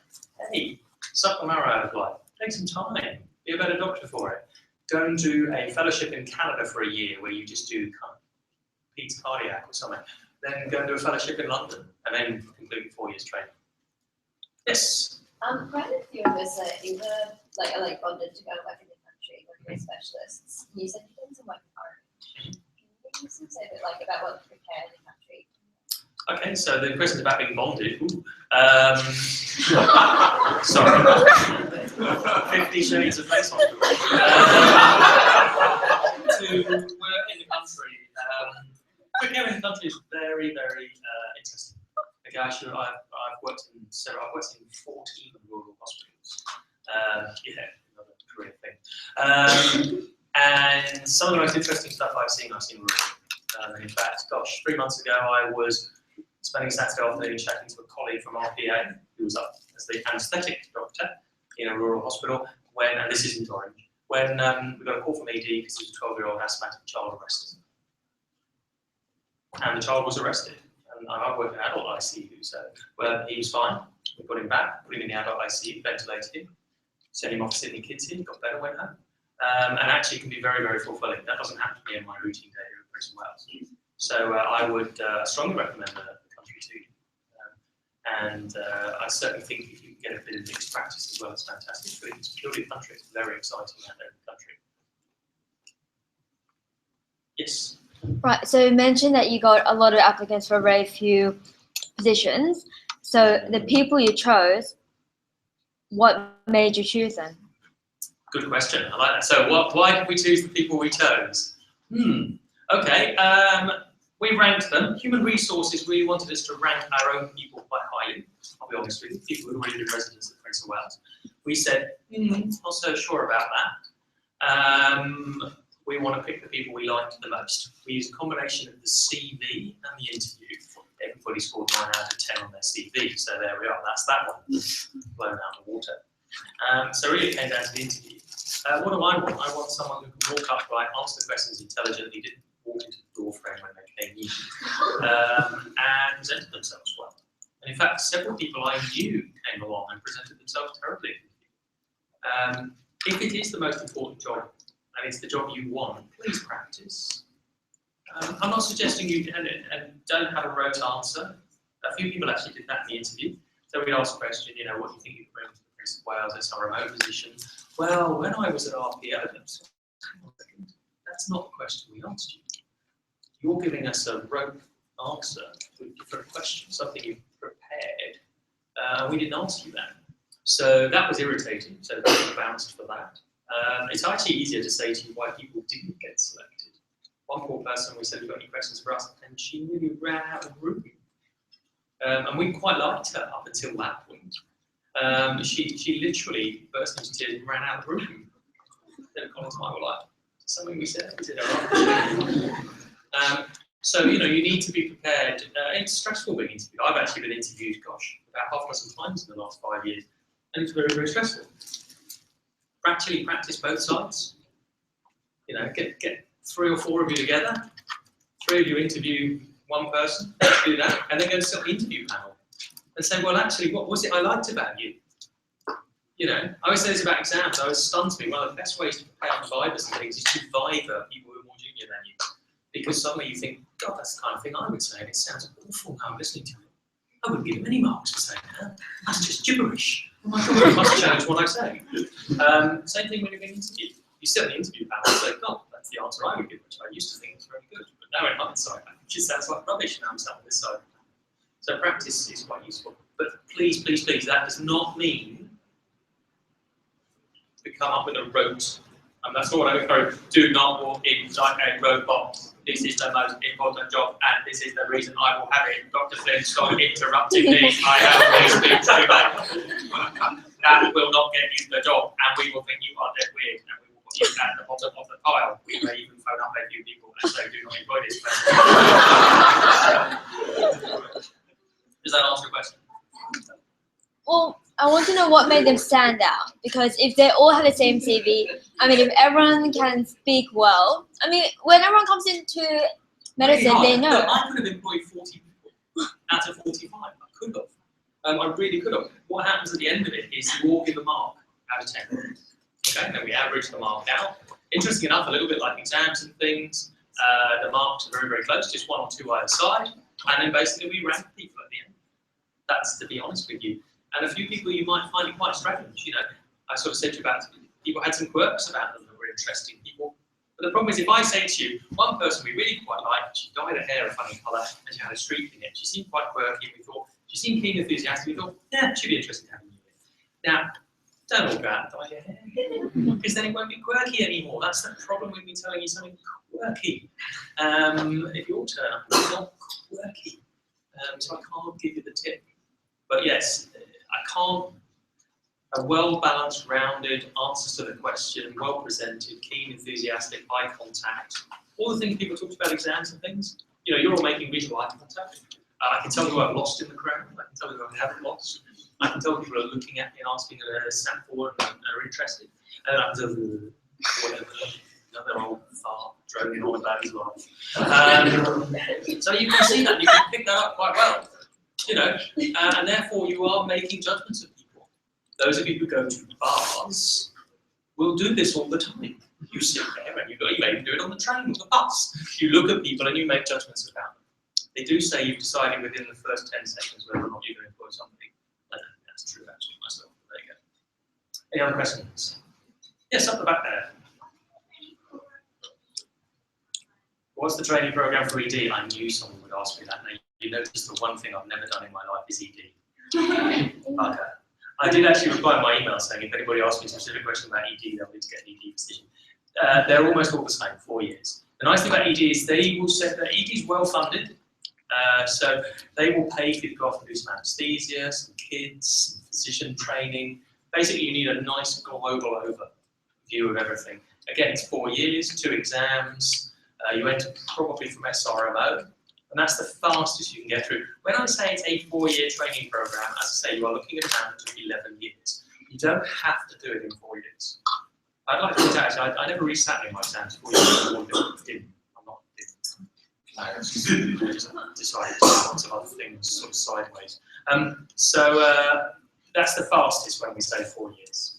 Hey, suck the marrow out of life. Take some time. Be a better doctor for it. Go and do a fellowship in Canada for a year where you just do kind of Pete's cardiac or something. Then go and do a fellowship in London and then complete 4 years training. Yes. Quite a few of us are either like bonded to go work in the country, working as specialists. You said you did some work in Orange. Can you say a bit about what to prepare in the country? Okay, so the question's about being bonded. Sorry. 50 Shades of Face Hospital. To work in the country. Working in the country is very, very interesting. Okay, I've worked in 14 rural hospitals. Yeah, another career thing. And some of the most interesting stuff I've seen rural. In fact, gosh, 3 months ago I was spending Saturday afternoon chatting to a colleague from RPA who was up as the anaesthetic doctor in a rural hospital and this isn't Orange, when we got a call from ED because there was a 12-year-old asthmatic child arrested. And the child was arrested. And I work in adult ICU, so he was fine. We got him back, put him in the adult ICU, ventilated him, sent him off to Sydney Kids here, got better, went home. And actually can be very, very fulfilling. That doesn't happen to me in my routine day here at Prince Wales. So I would strongly recommend the country to you. And I certainly think if you can get a bit of mixed practice as well, it's fantastic. But it's purely country, it's very exciting out there in the country. Yes. Right, so you mentioned that you got a lot of applicants for very few positions. So the people you chose, what made you choose them? Good question. I like that. So why did we choose the people we chose? Okay. We ranked them. Human Resources really wanted us to rank our own people quite highly. I'll be honest with you, people who had already been residents of Prince of Wales. We said, not so sure about that. We want to pick the people we liked the most. We used a combination of the CV and the interview. Everybody scored 9 out of 10 on their CV, so there we are. That's that one, blown out of the water. So really it came down to the interview. What do I want? I want someone who can walk upright, answer the questions intelligently, didn't walk into the door frame when they came in, and presented themselves well. And in fact, several people I knew came along and presented themselves terribly. If it is the most important job, and it's the job you want, please practice. I'm not suggesting you don't have a rote answer. A few people actually did that in the interview. So we'd ask a question, what do you think you bring to the Prince of Wales SRMO position? Well, when I was at RPO, that's not the question we asked you. You're giving us a rote answer to a different question, something you've prepared. We didn't ask you that. So that was irritating, so we bounced for that. It's actually easier to say to you why people didn't get selected. One poor person, we said, "Have you got any questions for us?" And she nearly ran out of the room. And we quite liked her up until that point. She literally burst into tears and ran out of the room. Then Collins and I were like, "Something we said, we did our So, you need to be prepared. It's stressful being interviewed. I've actually been interviewed, about half a dozen times in the last 5 years. And it's very, very stressful. Practically practice both sides. Get 3 or 4 of you together. 3 of you interview one person, do that, and then go to the interview panel and say, well, actually, what was it I liked about you? I always say this about exams. I was stunned to me. One of the best ways to prepare for vivas and things is to viva people who are more junior than you. Because suddenly you think, God, that's the kind of thing I would say, and it sounds awful how I'm listening to it. I wouldn't give them any marks for saying that. That's just gibberish. Oh my God, you must challenge what I say. Same thing when you're being interviewed. You sit on the interview panel and say, "Oh, that's the answer I would give," which I used to think was very good, but now in hindsight, I think it just sounds like rubbish now I'm sat on this side. So practice is quite useful. But please, please, please, that does not mean we come up with a rote. And that's not what I encourage. Do not walk in like a robot. This is the most important job, and this is the reason I will have it. Dr. Flynn, stop interrupting me. I have a speech to make. That will not get you the job, and we will think you are dead weird, and we will put you at the bottom of the pile. We may even phone up a few people and say, "Do not enjoy this." Does that answer your question? Well, I want to know what made them stand out, because if they all have the same CV, I mean, if everyone can speak well, I mean, when everyone comes into medicine, they know. Look, I could have employed 40 people out of 45. I could have. I really could have. What happens at the end of it is you all give a mark out of 10. Okay, and then we average the mark out. Interesting enough, a little bit like exams and things, the marks are very, very close, just 1 or 2 either side, and then basically we rank people at the end. That's to be honest with you. And a few people you might find it quite strange. You know, I sort of said to you about people had some quirks about them that were interesting people. But the problem is, if I say to you, one person we really quite liked, she dyed her hair a funny colour and she had a streak in it. She seemed quite quirky. We thought she seemed keen, enthusiastic. We thought, yeah, she'd be interested in having you in. Now, don't all go out and dye your hair, because then it won't be quirky anymore. That's the problem with me telling you something quirky. If your turn up, it's not quirky, so I can't give you the tip. But yes, I can't. A well-balanced, rounded answers to the question, well-presented, keen, enthusiastic, eye contact. All the things people talked about exams and things. You know, you're all making visual eye contact. I can tell who I've lost in the crowd. I can tell who I haven't lost. I can tell people are looking at me and asking a sample and are interested. And I can tell whatever, another old fart droning on about his life. So you can see that, you can pick that up quite well. You know, and therefore you are making judgments of people. Those of you who go to bars will do this all the time. You sit there and you may even do it on the train or the bus. You look at people and you make judgments about them. They do say you've decided within the first 10 seconds whether or not you're going to employ somebody. I don't think that's true actually myself. There you go. Any other questions? Yes, up the back there. What's the training program for ED? I knew someone would ask me that. Now, you notice the one thing I've never done in my life is ED. Okay. I did actually reply to my email saying if anybody asks me a specific question about ED, they'll need to get an ED decision. They're almost all the same, 4 years. The nice thing about ED is they will say that ED is well funded, so they will pay for you to go off and do some anesthesia, some kids, some physician training. Basically, you need a nice global overview of everything. Again, it's 4 years, 2 exams. You enter probably from SRMO, and that's the fastest you can get through. When I say it's a 4-year training program, as I say, you are looking at an average of 11 years. You don't have to do it in 4 years. I'd like to say, actually, I never resat in my exams 4 years before I didn't. I'm not didn't. I just decided to do lots of other things sort of sideways. That's the fastest when we say 4 years.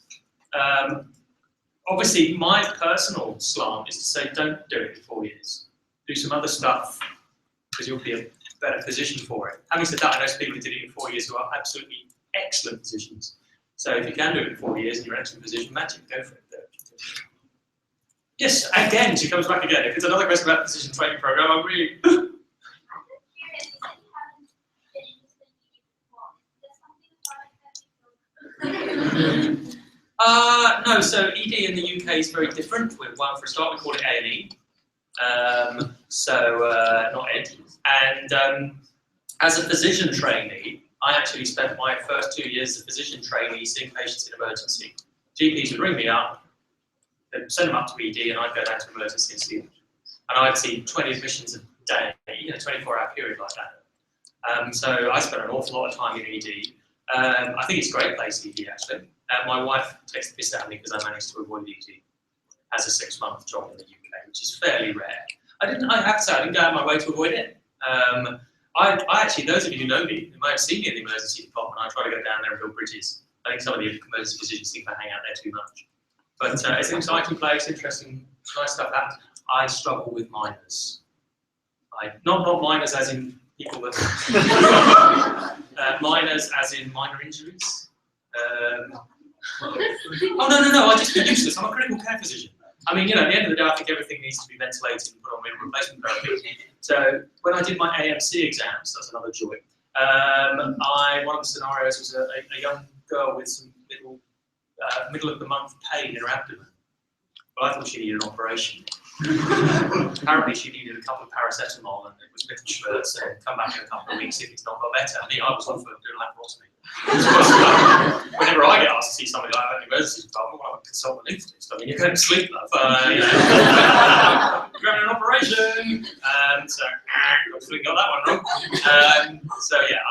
Obviously, my personal slant is to say don't do it in 4 years. Do some other stuff, because you'll be a better position for it. Having said that, I know some people who did it in 4 years who are absolutely excellent positions. So if you can do it in 4 years and you're in an excellent position, magic, go for it. Yes, again, she comes back again. If it's another question about the position training program, I'm really... No, so ED in the UK is very different. For a start, we call it A&E. Not Ed. And as a physician trainee, I actually spent my first 2 years as a physician trainee seeing patients in emergency. GPs would ring me up, they'd send them up to ED, and I'd go down to emergency and see them. And I'd see 20 admissions a day, in a 24-hour period like that. So I spent an awful lot of time in ED. I think it's a great place, ED, actually. My wife takes the piss out of me because I managed to avoid ED as a 6-month job in the UK, which is fairly rare. I have to say, I didn't go out of my way to avoid it. I actually, those of you who know me, who might have seen me in the emergency department, I try to go down there and build bridges. I think some of the emergency physicians think I hang out there too much. But it's an exciting place, interesting, nice stuff happens. I struggle with minors. Not minors as in people that... minors as in minor injuries. Oh no! I just get useless. I'm a critical care physician. I mean, at the end of the day, I think everything needs to be ventilated and put on renal replacement therapy. So when I did my AMC exams, that's another joy. One of the scenarios was a young girl with some middle of the month pain in her abdomen. Well, I thought she needed an operation. Apparently, she needed a couple of paracetamol and it was little shirts and come back in a couple of weeks if it's not got better. I was on for doing laparotomy. Whenever I get asked to see somebody like that in the emergency department, well, I'm a consultant anaesthetist. I mean, you're going to sleep, love. You're having an operation. So, obviously got that one wrong. So, yeah,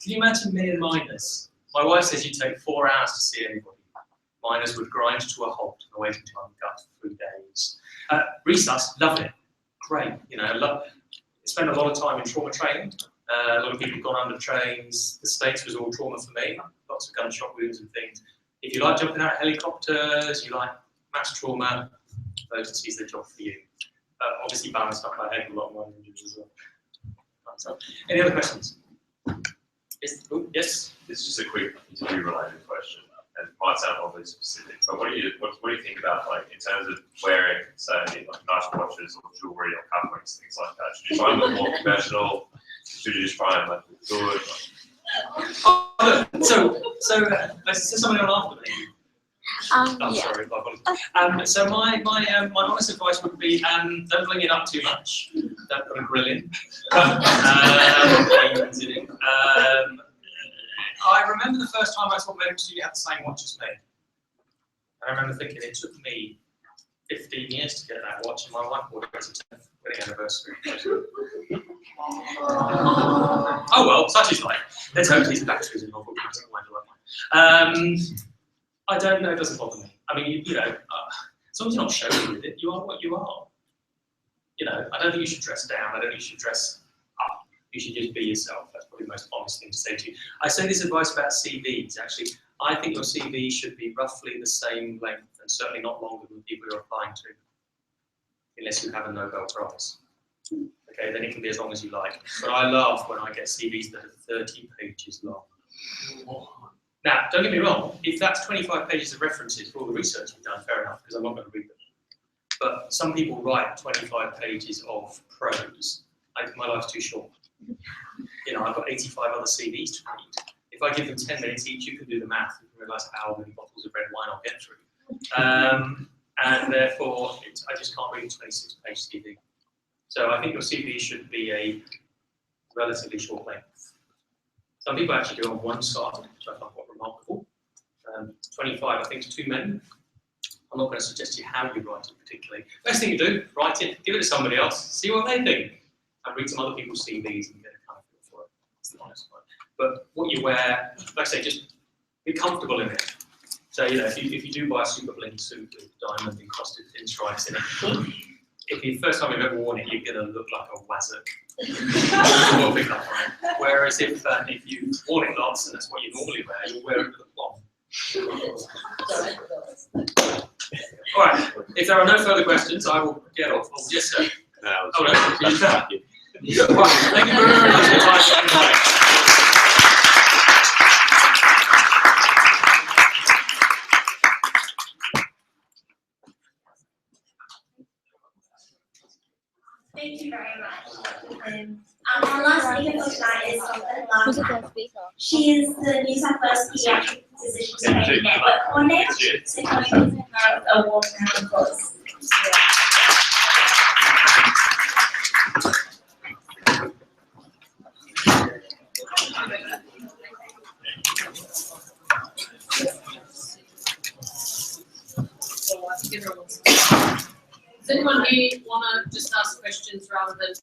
can you imagine me and miners? My wife says you take 4 hours to see anybody. Miners would grind to a halt and wait until I'm gut for 3 days. Resus, love it. Great. Spent a lot of time in trauma training. A lot of people have gone under trains. The States was all trauma for me. Lots of gunshot wounds and things. If you like jumping out of helicopters, you like mass trauma, emergency is the job for you. Obviously balanced up my head a lot more injuries as well. So, any other questions? Yes? This is just a quick interview-related question, and it might sound oddly specific, but what do you think about, like, in terms of wearing, say, like nice watches or jewelry or cufflinks, things like that? Should you try and look more professional? Should you just try and look good? So somebody on after me. Yeah. Sorry, my apologies. So my honest advice would be don't bling it up too much. Don't put a grill in. I remember the first time I taught medical students had the same watch as me. And I remember thinking it took me 15 years to get that watch, and my wife bought it as a 10th wedding anniversary. Oh well, such is life. Let's hope these batteries are not I don't know, it doesn't bother me. I mean, as long as you're not showing with it, you are what you are. I don't think you should dress down, I don't think you should dress up. You should just be yourself. That's probably the most honest thing to say to you. I say this advice about CVs, actually. I think your CV should be roughly the same length and certainly not longer than the people you're applying to, unless you have a Nobel Prize. Okay, then it can be as long as you like. But I laugh when I get CVs that are 30 pages long. Now, don't get me wrong, if that's 25 pages of references for all the research you've done, fair enough, because I'm not going to read them. But some people write 25 pages of prose. My life's too short. I've got 85 other CVs to read. If I give them 10 minutes each, you can do the math. You can realise how many bottles of red wine I'll get through. And therefore, I just can't read a 26-page CV. So I think your CV should be a relatively short length. Some people actually do on one side, which I find quite remarkable. 25, I think, is too many. I'm not going to suggest to you how you write it particularly. Best thing you do, write it, give it to somebody else, see what they think, and read some other people's CVs and get a kind of feel for it. That's the honest one. But what you wear, like I say, just be comfortable in it. So, if you do buy a super bling suit with diamond encrusted pinstripes in it, if the first time you've ever worn it, you're going to look like a wazzock. We'll pick up on it. Whereas if you've worn it lots and that's what you normally wear, you'll wear it with a plum. All right. If there are no further questions, I will get off. Oh, yes, sir. No, Thank you very much for your time. Thank you very much. Our last speaker for tonight is Dr. Who's the Lam. third speaker? She is the New South Wales Pediatric Physicians Training Network coordinator. So can we give her a warm round of applause? Does anyone here want to just ask questions rather than,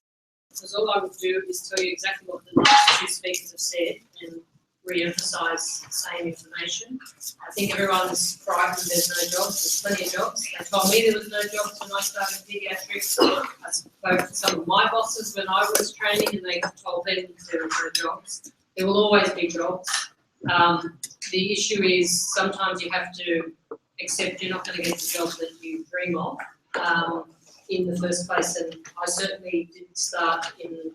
because all I would do is tell you exactly what the last two speakers have said and re-emphasise the same information. I think everyone's frightened there's no jobs, there's plenty of jobs. They told me there was no jobs when I started paediatrics. I spoke to some of my bosses when I was training and they told them there was no jobs. There will always be jobs. The issue is sometimes you have to accept you're not going to get the job that you dream of in the first place, and I certainly didn't start in